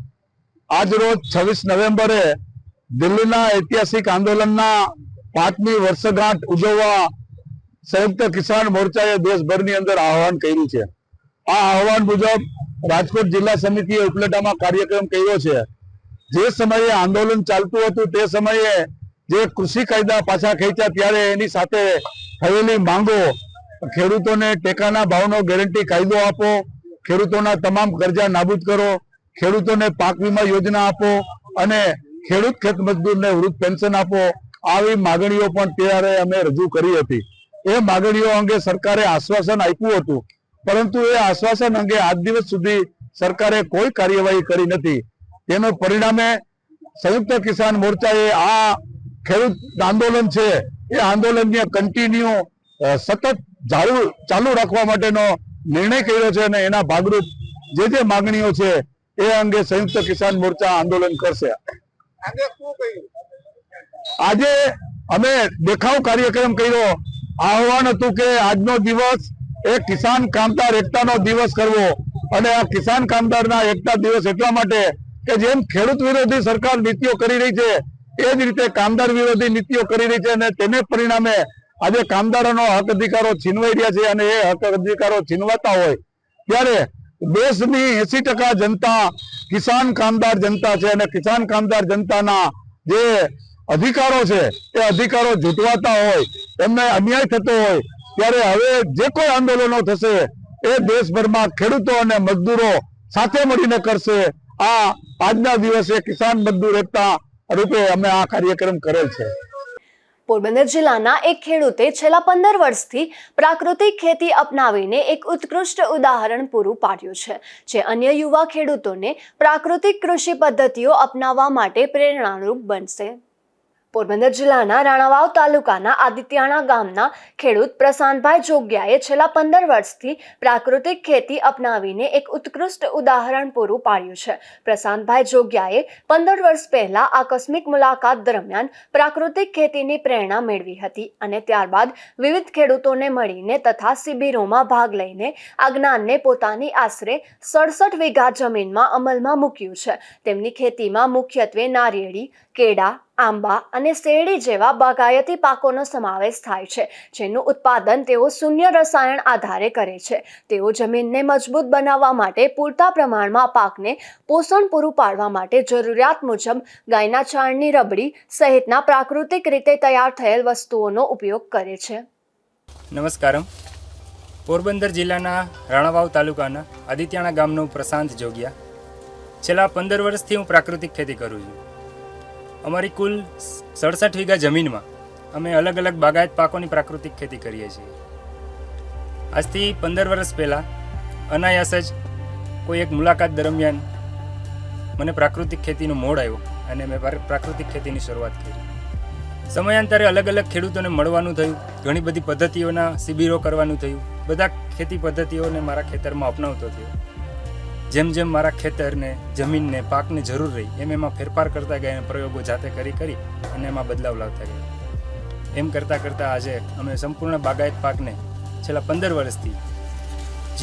આજ રોજ 26 નવેમ્બરે દિલ્હીના ઐતિહાસિક આંદોલનના 5મી વર્ષગાંઠ ઉજવવા સંયુક્ત કિસાન મોરચાએ દેશભરની અંદર આહવાન કર્યું છે. આ આહવાન મુજબ રાજકોટ જિલ્લા સમિતિએ ઉપલેટામાં કાર્યક્રમ કર્યો છે. જે સમયે આંદોલન ચાલતું હતું તે સમયે જે કૃષિ કાયદા પાછા ખેંચ્યા ત્યારે એની સાથે થયેલી માંગો, ખેડૂતોને ટેકાના ભાવનો ગેરંટી કાયદો આપો, ખેડૂતોના તમામ કરજા નાબૂદ કરો, ખેડૂતોને પાક વીમા યોજના આપો અને ખેડૂત ખેત મજદૂરને વૃદ્ધ પેન્શન આપો, આવી માગણીઓ પણ ત્યારે અમે રજૂ કરી હતી. એ માગણીઓ અંગે સરકારે આશ્વાસન આપ્યું હતું, પરંતુ એ આશ્વાસન અંગે આજ દિવસ સુધી સરકારે કોઈ કાર્યવાહી કરી નથી. તેનો પરિણામે સંયુક્ત કિસાન મોરચાએ આ ખેડૂત આંદોલન છે એ આંદોલનને કન્ટિન્યુ સતત ચાલુ રાખવા માટેનો નિર્ણય કર્યો છે અને એના ભાગરૂપ જે માગણીઓ છે એ અંગે સંયુક્ત કિસાન મોરચા આંદોલન કરશે. આજે અમે દેખાવ કાર્યક્રમ કર્યો. આહવાન હતું કે આજનો દિવસ એ કિસાન કામદાર એકતાનો દિવસ કરવો અને આ કિસાન કામદારના એકતા દિવસ એટલા માટે કે જેમ ખેડૂત વિરોધી સરકાર નીતિઓ કરી રહી છે એ જ રીતે કામદાર વિરોધી નીતિઓ કરી રહી છે અને તેને પરિણામે આજે કામદારોનો હક અધિકારો છીનવાઈ રહ્યા છે અને એ હક અધિકારો છીનવાતા હોય ત્યારે દેશની 80% જનતા કિસાન કામદાર જનતા છે અને કિસાન કામદાર જનતાના જે અધિકારો છે એ અધિકારો જૂટવાતા હોય, એમને અન્યાય થતો હોય ત્યારે હવે જે કોઈ આંદોલનો થશે એ દેશભરમાં ખેડૂતો અને મજદૂરો સાથે મળીને કરશે. આજના દિવસે કિસાન મજદૂર એકતા રૂપે અમે આ કાર્યક્રમ કરેલ છે. પોરબંદર જિલ્લાના એક ખેડૂતે છેલ્લા 15 વર્ષથી પ્રાકૃતિક ખેતી અપનાવીને એક ઉત્કૃષ્ટ ઉદાહરણ પૂરું પાડ્યું છે, જે અન્ય યુવા ખેડૂતોને પ્રાકૃતિક કૃષિ પદ્ધતિઓ અપનાવવા માટે પ્રેરણારૂપ બનશે. પોરબંદર જિલ્લાના રાણાવાવ તાલુકાના આદિત્યાણા ગામના ખેડૂત પ્રશાંતભાઈ જોગિયાએ છેલ્લા 15 વર્ષથી પ્રાકૃતિક ખેતી અપનાવીને એક ઉત્કૃષ્ટ ઉદાહરણ પૂરું પાડ્યું છે. પ્રશાંતભાઈ જોગિયાએ 15 વર્ષ પહેલા આકસ્મિક મુલાકાત દરમિયાન પ્રાકૃતિક ખેતીની પ્રેરણા મેળવી હતી અને ત્યારબાદ વિવિધ ખેડૂતોને મળીને તથા શિબિરોમાં ભાગ લઈને આ જ્ઞાનને પોતાની આશરે 67 વીઘા જમીનમાં અમલમાં મૂક્યું છે. તેમની ખેતીમાં મુખ્યત્વે નારિયેળી, કેળા, આંબા અને શેરડી જેવા બાગાયતી પાકોનો સમાવેશ થાય છે, જેનું ઉત્પાદન તેઓ શૂન્ય રસાયણ આધારે કરે છે. તેઓ જમીનને મજબૂત બનાવવા માટે પૂરતા પ્રમાણમાં પાકને પોષણ પૂરું પાડવા માટે જરૂરિયાત મુજબ ગાયના છાણની રબડી સહિતના પ્રાકૃતિક રીતે તૈયાર થયેલ વસ્તુઓનો ઉપયોગ કરે છે. નમસ્કારમ. પોરબંદર જિલ્લાના રાણાવાવ તાલુકાના આદિત્યાણા ગામનો પ્રશાંત જોગિયા. છેલ્લા 15 વર્ષથી હું પ્રાકૃતિક ખેતી કરું છું. અમારી કુલ 67 વીઘા જમીનમાં અમે અલગ અલગ બાગાયત પાકોની પ્રાકૃતિક ખેતી કરીએ છીએ. આજથી 15 વર્ષ પહેલાં અનાયાસ જ કોઈ એક મુલાકાત દરમિયાન મને પ્રાકૃતિક ખેતીનો મોડ આવ્યો અને મેં પ્રાકૃતિક ખેતીની શરૂઆત કરી. સમયાંતરે અલગ અલગ ખેડૂતોને મળવાનું થયું, ઘણી બધી પદ્ધતિઓના શિબિરો કરવાનું થયું, બધા ખેતી પદ્ધતિઓને મારા ખેતરમાં અપનાવતો થયો. જેમ જેમ મારા ખેતરને, જમીનને, પાકને જરૂર રહી એમ એમાં ફેરફાર કરતા ગયા અને પ્રયોગો જાતે કરી અને એમાં બદલાવ લાવતા ગયા. એમ કરતાં આજે અમે સંપૂર્ણ બાગાયત પાકને છેલ્લા 15 વર્ષથી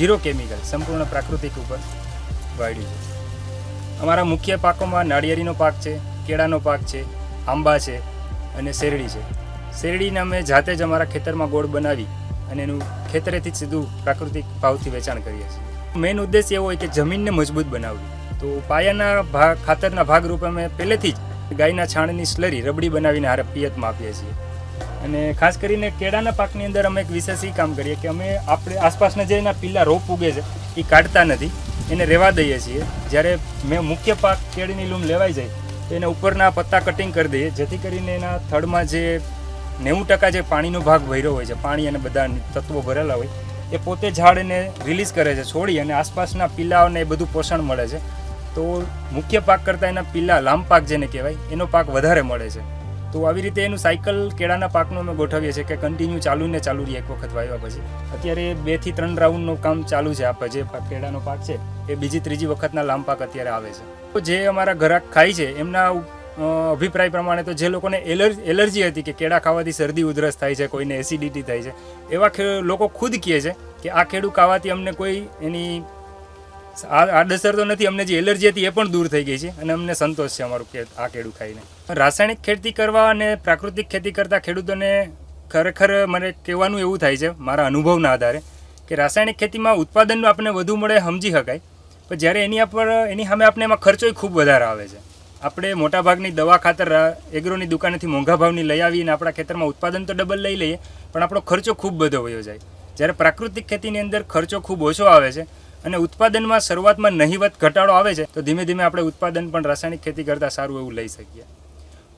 0 કેમિકલ સંપૂર્ણ પ્રાકૃતિક ઉપર વાળ્યું છે. અમારા મુખ્ય પાકોમાં નાળિયેરીનો પાક છે, કેળાનો પાક છે, આંબા છે અને શેરડી છે. શેરડીને અમે જાતે જ અમારા ખેતરમાં ગોળ બનાવી અને એનું ખેતરેથી જ સીધું પ્રાકૃતિક ભાવથી વેચાણ કરીએ છીએ. મેઇન ઉદ્દેશ એવો હોય કે જમીનને મજબૂત બનાવવી. તો પાયાના ખાતરના ભાગરૂપે અમે પહેલેથી જ ગાયના છાણની સ્લરી રબડી બનાવીને હારે પિયતમાં આપીએ છીએ. અને ખાસ કરીને કેળાના પાકની અંદર અમે એક વિશેષ એ કામ કરીએ કે અમે આપણે આસપાસના જે એના પીલા રોપ ઉગે છે એ કાઢતા નથી, એને રહેવા દઈએ છીએ. જ્યારે મુખ્ય પાક કેળીની લૂમ લેવાઈ જાય તો એના ઉપરના પત્તા કટિંગ કરી દઈએ, જેથી કરીને એના થડમાં જે 90% જે પાણીનો ભાગ ભર્યો હોય છે, પાણી અને બધા તત્વો ભરેલા હોય, એ પોતે ઝાડને રિલીઝ કરે છે, છોડી, અને આસપાસના પીલાઓને એ બધું પોષણ મળે છે. તો મુખ્ય પાક કરતાં એના પીલા લાંબ પાક જેને કહેવાય એનો પાક વધારે મળે છે. તો આવી રીતે એનું સાયકલ કેળાના પાકનું અમે ગોઠવીએ છીએ કે કન્ટિન્યુ ચાલુ રહીએ એક વખત વાવ્યા પછી. અત્યારે 2 થી 3 રાઉન્ડનું કામ ચાલુ છે. આપણે જે કેળાનો પાક છે એ બીજી ત્રીજી વખતના લાંબ પાક અત્યારે આવે છે. તો જે અમારા ગ્રાહક ખાય છે એમના અભિપ્રાય પ્રમાણે તો જે લોકોને એલર્જી હતી કે કેળા ખાવાથી શરદી ઉધરસ થાય છે, કોઈને એસિડિટી થાય છે, એવા લોકો ખુદ કહે છે કે આ કેળું ખાવાથી અમને કોઈ એની આડઅસર તો નથી, અમને જે એલર્જી હતી એ પણ દૂર થઈ ગઈ છે અને અમને સંતોષ છે અમારું આ કેળું ખાઈને. રાસાયણિક ખેતી કરવા અને પ્રાકૃતિક ખેતી કરતા ખેડૂતોને ખરેખર મને કહેવાનું એવું થાય છે મારા અનુભવના આધારે કે રાસાયણિક ખેતીમાં ઉત્પાદન આપણને વધુ મળે સમજી શકાય, પણ જ્યારે એની સામે આપણે એમાં ખર્ચો ખૂબ વધારે આવે છે. આપણે મોટાભાગની દવા ખાતર એગ્રોની દુકાનેથી મોંઘા ભાવની લઈ આવીને આપણા ખેતરમાં ઉત્પાદન તો ડબલ લઈ લઈએ, પણ આપણો ખર્ચો ખૂબ બધો વયો જાય. જ્યારે પ્રાકૃતિક ખેતીની અંદર ખર્ચો ખૂબ ઓછો આવે છે અને ઉત્પાદનમાં શરૂઆતમાં નહિવત ઘટાડો આવે છે, તો ધીમે ધીમે આપણે ઉત્પાદન પણ રાસાયણિક ખેતી કરતાં સારું એવું લઈ શકીએ.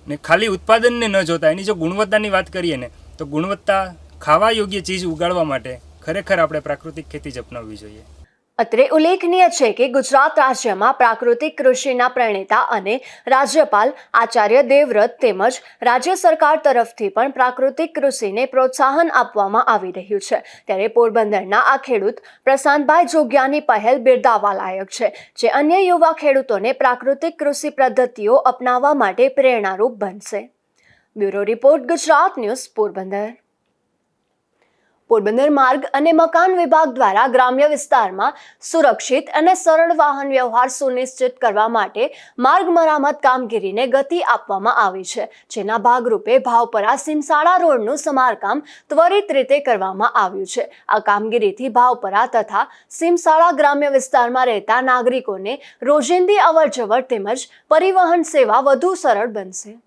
ને ખાલી ઉત્પાદનને ન જોતા એની જો ગુણવત્તાની વાત કરીએ ને, તો ગુણવત્તા ખાવા યોગ્ય ચીજ ઉગાડવા માટે ખરેખર આપણે પ્રાકૃતિક ખેતી જ અપનાવવી જોઈએ. અત્રે ઉલ્લેખનીય છે કે ગુજરાત રાજ્યમાં પ્રાકૃતિક કૃષિના પ્રણેતા અને રાજ્યપાલ આચાર્ય દેવવ્રત તેમજ રાજ્ય સરકાર તરફથી પણ પ્રાકૃતિક કૃષિને પ્રોત્સાહન આપવામાં આવી રહ્યું છે. ત્યારે પોરબંદરના આ ખેડૂત પ્રશાંતભાઈ જોગિયાની પહેલ બિરદાવવા લાયક છે, જે અન્ય યુવા ખેડૂતોને પ્રાકૃતિક કૃષિ પદ્ધતિઓ અપનાવવા માટે પ્રેરણારૂપ બનશે. Bureau report, Gujarat news, Porbandar. Porbandar માર્ગ અને મકાન વિભાગ દ્વારા ગ્રામ્ય વિસ્તારમાં સુરક્ષિત અને સરળ વાહન વ્યવહાર સુનિશ્ચિત કરવા માટે માર્ગ મરામત કામગીરીને ગતિ આપવામાં આવી છે, જેના ભાગરૂપે ભાવપરા સીમસાળા રોડનું સમારકામ ત્વરિત રીતે કરવામાં આવ્યું છે. આ કામગીરીથી ભાવપરા તથા સીમસાળા ગ્રામ્ય વિસ્તારમાં રહેતા નાગરિકોને રોજિંદી અવરજવર તેમજ પરિવહન સેવા વધુ સરળ બનશે.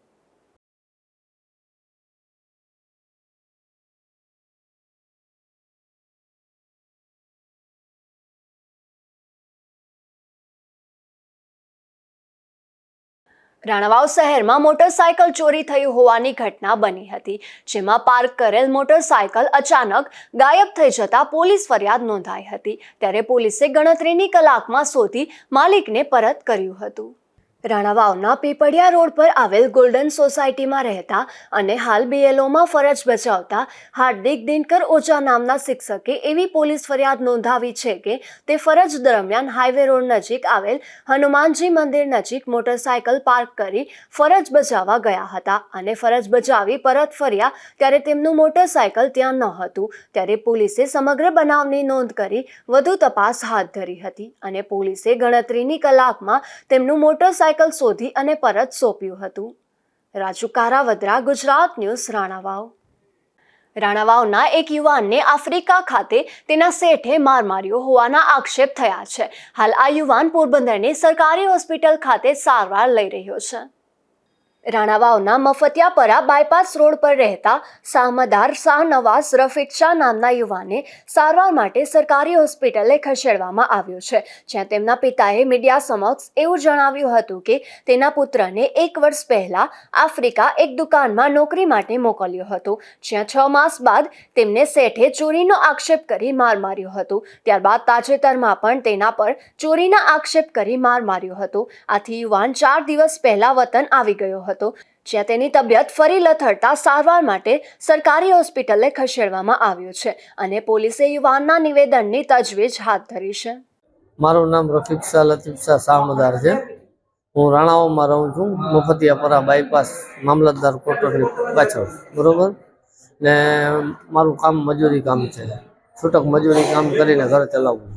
રાણાવાવ શહેરમાં મોટરસાયકલ ચોરી થયું હોવાની ઘટના બની હતી, જેમાં પાર્ક કરેલ મોટરસાયકલ અચાનક ગાયબ થઈ જતા પોલીસ ફરિયાદ નોંધાઈ હતી. ત્યારે પોલીસે ગણતરીની કલાકમાં શોધી માલિકને પરત કર્યું હતું. રાણાવાવના પીપળિયા રોડ પર આવેલ ગોલ્ડન સોસાયટીમાં રહેતા અને હાલ BLOમાં ફરજ બજાવતા હાર્દિક દિનકર ઓઝા નામના શિક્ષકે એવી પોલીસ ફરિયાદ નોંધાવી છે કે તે ફરજ દરમિયાન હાઈવે રોડ નજીક આવેલ હનુમાનજી મંદિર નજીક મોટરસાયકલ પાર્ક કરી ફરજ બજાવવા ગયા હતા અને ફરજ બજાવી પરત ફર્યા ત્યારે તેમનું મોટરસાયકલ ત્યાં ન હતું. ત્યારે પોલીસે સમગ્ર બનાવની નોંધ કરી વધુ તપાસ હાથ ધરી હતી અને પોલીસે ગણતરીની કલાકમાં તેમનું મોટરસાયકલ શોધી અને પરત સોંપ્યું હતું. રાજુ કારાવદ્રા, ગુજરાત ન્યૂઝ, રાણાવાવ. રાણાવાવના એક યુવાનને આફ્રિકા ખાતે તેના શેઠે માર માર્યો હોવાના આક્ષેપ થયા છે. હાલ આ યુવાન પોરબંદરની સરકારી હોસ્પિટલ ખાતે સારવાર લઈ રહ્યો છે. રાણાવાવના મફતિયાપરા બાયપાસ રોડ પર રહેતા સાહમદાર શાહનવાઝ રફીક શાહ નામના યુવાનને સારવાર માટે સરકારી હોસ્પિટલે ખસેડવામાં આવ્યો છે, જ્યાં તેમના પિતાએ મીડિયા સમક્ષ એવું જણાવ્યું હતું કે તેના પુત્રને 1 વર્ષ પહેલા આફ્રિકા એક દુકાનમાં નોકરી માટે મોકલ્યો હતો, જ્યાં 6 માસ બાદ તેમને શેઠે ચોરીનો આક્ષેપ કરી માર માર્યો હતો. ત્યારબાદ તાજેતરમાં પણ તેના પર ચોરીના આક્ષેપ કરી માર માર્યો હતો. આથી યુવાન 4 દિવસ પહેલા વતન આવી ગયો હતો, જ્યાં તેની તબિયત ફરી લથડતા સારવાર માટે સરકારી હોસ્પિટલે ખસેડવામાં આવ્યો છે અને પોલીસે યુવાનના નિવેદનની તજવીજ હાથ ધરી છે. મારું નામ રફીક શાહ લતીફ શાહ સામદાર છે. હું રાણાવાવમાં રહું છું, મફતિયાપરા બાયપાસ મામલતદાર કોટરની પાછળ, બરોબર. ને મારું કામ મજૂરી કામ છે, છૂટક મજૂરી કામ કરીને ઘર ચલાવું છું.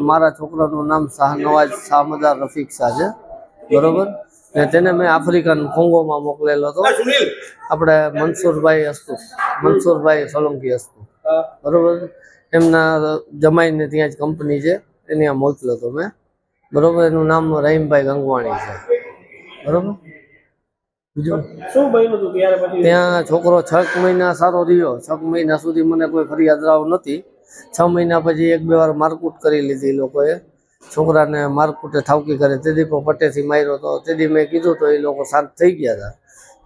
મારા છોકરાનું નામ શાહનવાઝ શાહમદાર રફીક શાહ છે, બરોબર. ને તેને મેં આફ્રિકન કોંગોમાં મોકલેલો હતો, આપણે મનસુરભાઈ સોલંકી હસ્તુ, બરોબર. એમના જમાઈને ત્યાં જ કંપની છે, એને મોકલ્યો હતો મેં. બરોબર. એનું નામ રહીમભાઈ ગંગવાણી છે. બરોબર. બીજું શું બન્યું હતું ત્યારે પછી? ત્યાં છોકરો 6 મહિના સારો રહ્યો. 6 મહિના સુધી મને કોઈ ફરિયાદ રાવ નથી. 6 મહિના પછી 1-2 વાર મારકૂટ કરી લીધી લોકોએ. છોકરાને મારકૂટે ઠાવકી કરે. તેથી પણ પટ્ટેથી માર્યો તો તેથી મેં કીધું તો એ લોકો શાંત થઈ ગયા હતા.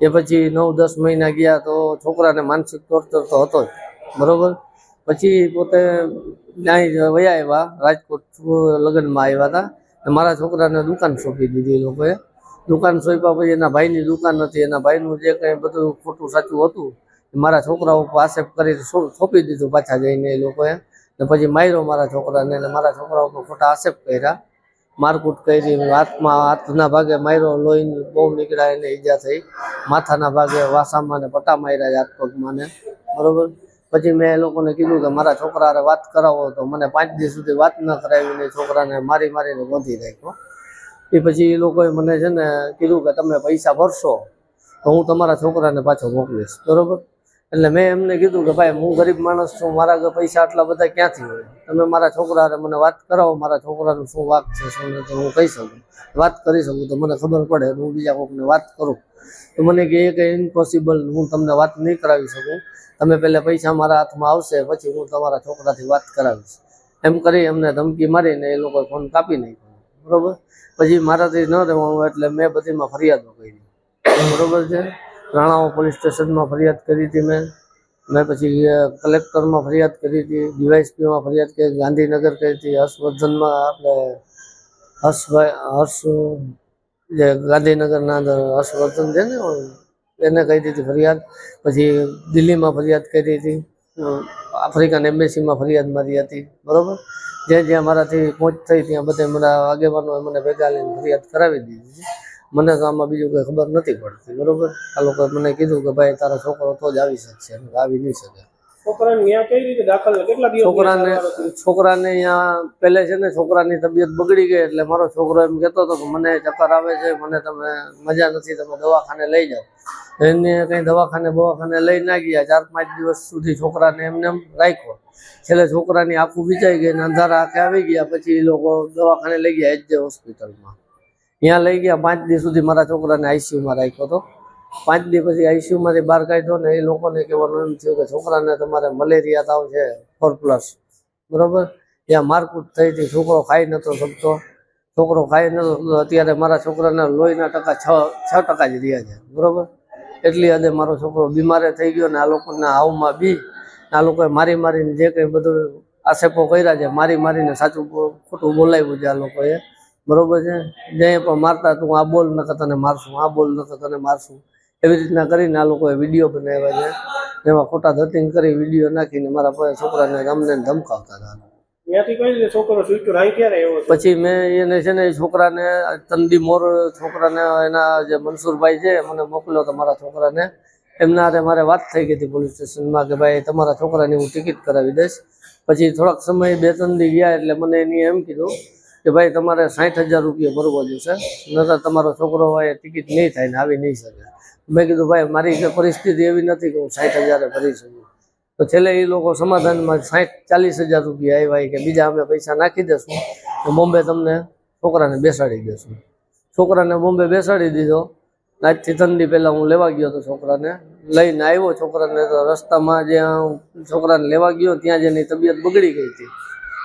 એ પછી 9-10 મહિના ગયા તો છોકરાને માનસિક ટોર્ચર તો હતો જ. બરોબર. પછી પોતે ત્યાં વયા આવ્યા, રાજકોટ લગ્નમાં આવ્યા હતા. મારા છોકરાને દુકાન સોંપી દીધી એ લોકોએ. દુકાન સોંપ્યા પછી એના ભાઈની દુકાન હતી. એના ભાઈનું જે કંઈ બધું ખોટું સાચું હતું એ મારા છોકરા ઉપર આક્ષેપ કરી સોંપી દીધું પાછા જઈને એ લોકોએ. ને પછી માર્યો મારા છોકરાને. એટલે મારા છોકરા ઉપર ખોટા આક્ષેપ કર્યા, મારકૂટ કરી, હાથના ભાગે માર્યો, લોહી બહુ નીકળ્યા, એને ઈજા થઈ. માથાના ભાગે વાસામાં ને પટ્ટા માર્યા હાથ પગમાં ને. બરોબર. પછી મેં એ લોકોને કીધું કે મારા છોકરા વાત કરાવો તો મને 5 દિવસ સુધી વાત ન કરાવીને છોકરાને મારીને ગોંધી રાખ્યો. એ પછી એ લોકોએ મને છે ને કીધું કે તમે પૈસા ભરશો તો હું તમારા છોકરાને પાછો મોકલીશ. બરોબર. એટલે મેં એમને કીધું કે ભાઈ હું ગરીબ માણસ છું, મારા આગળ પૈસા આટલા બધા ક્યાંથી હોય? તમે મારા છોકરાને મને વાત કરાવો, મારા છોકરાનું શું વાક છે શું નથી હું કહી શકું, વાત કરી શકું તો મને ખબર પડે. હું બીજા કોઈકને વાત કરું તો મને કે એ કંઈ ઇમ્પોસિબલ, હું તમને વાત નહીં કરાવી શકું. તમે પહેલાં પૈસા મારા હાથમાં આવશે પછી હું તમારા છોકરાથી વાત કરાવીશ. એમ કરી એમને ધમકી મારીને એ લોકોએ ફોન કાપી નાખ્યો. બરોબર. પછી મારાથી ન રહેવાનું એટલે મેં બધીમાં ફરિયાદો કરી. બરોબર છે. રાણાઓ પોલીસ સ્ટેશનમાં ફરિયાદ કરી હતી મેં પછી કલેક્ટરમાં ફરિયાદ કરી હતી, ડીવાયએસપીમાં ફરિયાદ કરી, ગાંધીનગર કરી હતી, હર્ષવર્ધનમાં આપણે હર્ષ જે ગાંધીનગરના અંદર હર્ષવર્ધન છે ને એને કહી દીધી ફરિયાદ. પછી દિલ્હીમાં ફરિયાદ કરી હતી, આફ્રિકન એમ્બેસીમાં ફરિયાદ મારી હતી. બરોબર. જ્યાં મારાથી પહોંચ થઈ ત્યાં બધે મારા આગેવાનોએ મને ભેગા લઈને ફરિયાદ કરાવી દીધી. મને તો આમાં બીજું કંઈ ખબર નથી પડતી. બરોબર. આ લોકોએ મને કીધું કે ભાઈ તારો છોકરો તો જ આવી શકશે, આવી નહીં શકે. છોકરાને અહીંયા પહેલે છે ને છોકરાની તબિયત બગડી ગઈ એટલે મારો છોકરો એમ કહેતો હતો કે મને ચક્કર આવે છે, મને તમે મજા નથી, તમે દવાખાને લઈ જાઓ. એને કંઈ દવાખાને લઈ ના ગયા. 4-5 દિવસ સુધી છોકરાને એમને એમ રાખ્યો. છેલ્લે છોકરાની આંખું વિચાઈ ગઈ ને અંધારા આંખે આવી ગયા. પછી એ લોકો દવાખાને લઈ ગયા, એચ જે હોસ્પિટલમાં. ત્યાં લઈ ગયા. 5 દિવસ સુધી મારા છોકરાને આઈસીયુમાં રાખ્યો હતો. 5 દિવસ પછી આઈસીયુમાંથી બહાર કાઢ્યો ને એ લોકોને કહેવાનું એમ થયું કે છોકરાને તમારે મલેરિયા તાવ છે 4+. બરોબર. ત્યાં મારકૂટ થઈ હતી. છોકરો ખાઈ નહોતો શકતો. અત્યારે મારા છોકરાના લોહીના ટકા 6% જ રહ્યા છે. બરોબર. એટલી હદે મારો છોકરો બીમારે થઈ ગયો ને આ લોકોના હાવમાં બી આ લોકોએ મારીને જે કંઈ બધું આક્ષેપો કર્યા છે, મારીને સાચું ખોટું બોલાવ્યું છે આ લોકોએ. બરોબર છે. જ્યાં પણ મારતા તું આ બોલ નકર તને મારશું, આ બોલ નકર તને મારશું, એવી રીતના કરીને આ લોકોએ વિડીયો બનાવ્યા છે. એમાં ખોટા ધતિંગ કરી વિડીયો નાખીને મારા છોકરાને અમને ધમકાવતા હતા. પછી મેં એને છે ને છોકરાને તંદી મોર છોકરાને એના જે મનસુરભાઈ છે મને મોકલ્યો તો મારા છોકરાને. એમના હારે મારે વાત થઈ ગઈ હતી પોલીસ સ્ટેશનમાં કે ભાઈ તમારા છોકરાની હું ટિકિટ કરાવી દઈશ. પછી થોડાક સમય 2-3 દી ગયા એટલે મને એની એમ કીધું કે ભાઈ તમારે 60,000 રૂપિયા ભરવા જોશે, નકર તમારો છોકરો હોય ટિકિટ નહીં થાય ને આવી નહીં શકે. મેં કીધું ભાઈ મારી પરિસ્થિતિ એવી નથી કે હું 60,000 ભરી શકું. તો છેલ્લે એ લોકો સમાધાનમાં 40,000 રૂપિયા આવ્યા કે બીજા અમે પૈસા નાખી દઈશું તો બોમ્બે તમને છોકરાને બેસાડી દઈશું. છોકરાને બોમ્બે બેસાડી દીધો. આજથી 3 દી પહેલાં હું લેવા ગયો હતો, છોકરાને લઈને આવ્યો. છોકરાને તો રસ્તામાં જ્યાં છોકરાને લેવા ગયો ત્યાં જ એની તબિયત બગડી ગઈ હતી.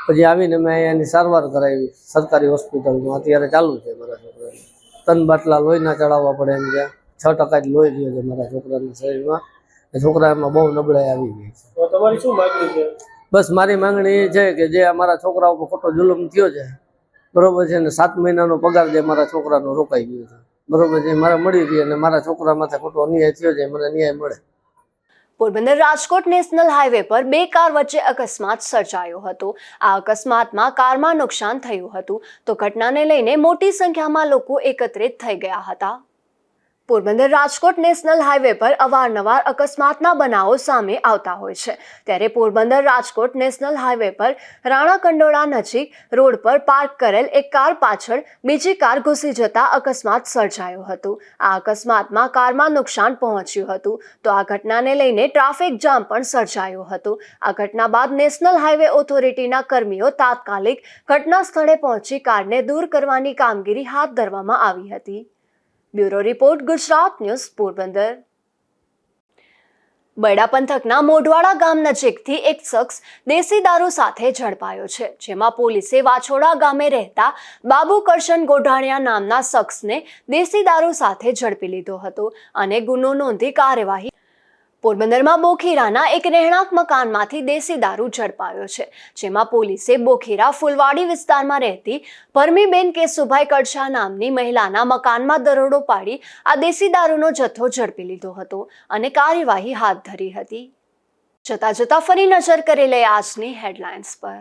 પછી આવીને મેં અહીંયાની સારવાર કરાવી સરકારી હોસ્પિટલમાં. અત્યારે ચાલુ છે મારા છોકરાને. 3 બાટલા લોહીના ચડાવવા પડે એમ ત્યાં 6% જ લોહી રહ્યો છે મારા છોકરાના શરીરમાં. છોકરામાં બહુ નબળાઈ આવી ગઈ છે. તમારી શું માંગણી છે? બસ મારી માંગણી એ છે કે જે અમારા છોકરા ઉપર ખોટો જુલમ થયો છે, બરોબર છે, ને 7 મહિનાનો પગાર જે મારા છોકરાનો રોકાઈ ગયો છે, બરોબર છે, મારે મળી રહી અને મારા છોકરા માથે ખોટો અન્યાય થયો છે મને ન્યાય મળે. પોરબંદર રાજકોટ નેશનલ હાઈવે પર 2 કાર વચ્ચે અકસ્માત સર્જાયો હતો. આ અકસ્માતમાં કારમાં નુકસાન થયું હતું તો ઘટનાને લઈને મોટી સંખ્યામાં લોકો એકત્રિત થઈ ગયા હતા. પોરબંદર રાજકોટ નેશનલ હાઈવે પર અવારનવાર અકસ્માતના બનાવો સામે આવતા હોય છે, ત્યારે પોરબંદર રાજકોટ નેશનલ હાઈવે પર રાણા કંડોળા નજીક રોડ પર પાર્ક કરેલ એક કાર પાછળ બીજી કાર ઘૂસી જતા અકસ્માત સર્જાયો હતો. આ અકસ્માતમાં કારમાં નુકસાન પહોંચ્યું હતું, તો આ ઘટનાને લઈને ટ્રાફિક જામ પણ સર્જાયો હતો. આ ઘટના બાદ નેશનલ હાઈવે ઓથોરિટીના કર્મીઓ તાત્કાલિક ઘટના સ્થળે પહોંચી કારને દૂર કરવાની કામગીરી હાથ ધરવામાં આવી હતી. Bureau report, Gujarat news, Porbandar. Barda પંથકના મોઢવાડા ગામ નજીકથી એક શખ્સ દેશી દારૂ સાથે ઝડપાયો છે, જેમાં પોલીસે વાછોડા ગામે રહેતા બાબુ કરશન ગોઢાણિયા નામના શખ્સને દેશી દારૂ સાથે ઝડપી લીધો હતો અને ગુનો નોંધી કાર્યવાહી. પોરબંદરમાં બોખીરાના એક રહેણાંક મકાનમાંથી દેશી દારૂ ઝડપાયો છે, જેમાં પોલીસે બોખીરા ફૂલવાડી વિસ્તારમાં રહેતી પરમીબેન કેશુભાઈ કડછા નામની મહિલાના મકાનમાં દરોડો પાડી આ દેશી દારૂનો જથ્થો ઝડપી લીધો હતો અને કાર્યવાહી હાથ ધરી હતી. જતા ફરી નજર કરી લઈએ આજની હેડલાઇન્સ પર.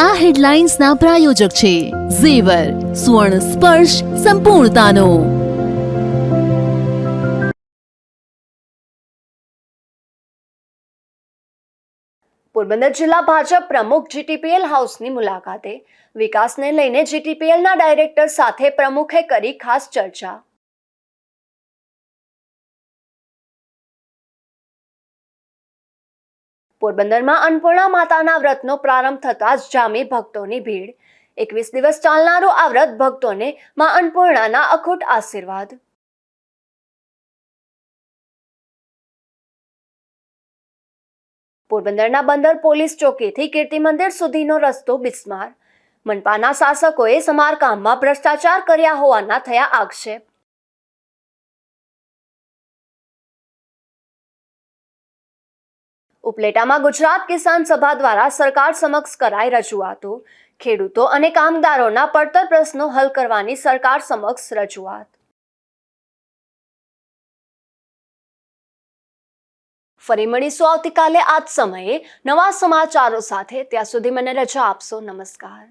આ હેડલાઇન્સના પ્રાયોજક છે ઝેવર, સુવર્ણ સ્પર્શ સંપૂર્ણતાનો. પોરબંદર જિલ્લા ભાજપ પ્રમુખ જીટીપીએલ હાઉસની મુલાકાતે વિકાસને લઈને જીટીપીએલના ડાયરેક્ટર સાથે પ્રમુખે કરી ખાસ ચર્ચા. પોરબંદરમાં અન્નપૂર્ણા માતાના વ્રતનો પ્રારંભ થતાં જ જામી ભક્તોની ભીડ. 21 દિવસ ચાલનારું આ વ્રત ભક્તોને માં અન્નપૂર્ણાના અખૂટ આશીર્વાદ. પોરબંદરના બંદર પોલીસ ચોકીથી કીર્તિ મંદિર સુધીનો રસ્તો બિસ્માર. મનપાના શાસકોએ સમારકામમાં ભ્રષ્ટાચાર કર્યા હોવાના થયા આક્ષેપ. ઉપલેટામાં ગુજરાત કિસાન સભા દ્વારા સરકાર સમક્ષ કરાઈ રજૂઆતો. ખેડૂતો અને કામદારોના પડતર પ્રશ્નો હલ કરવાની સરકાર સમક્ષ રજૂઆત. ફરી મળીશું આવતીકાલે આ જ સમયે નવા સમાચારો સાથે. ત્યાં સુધી મને રજા આપશો. નમસ્કાર.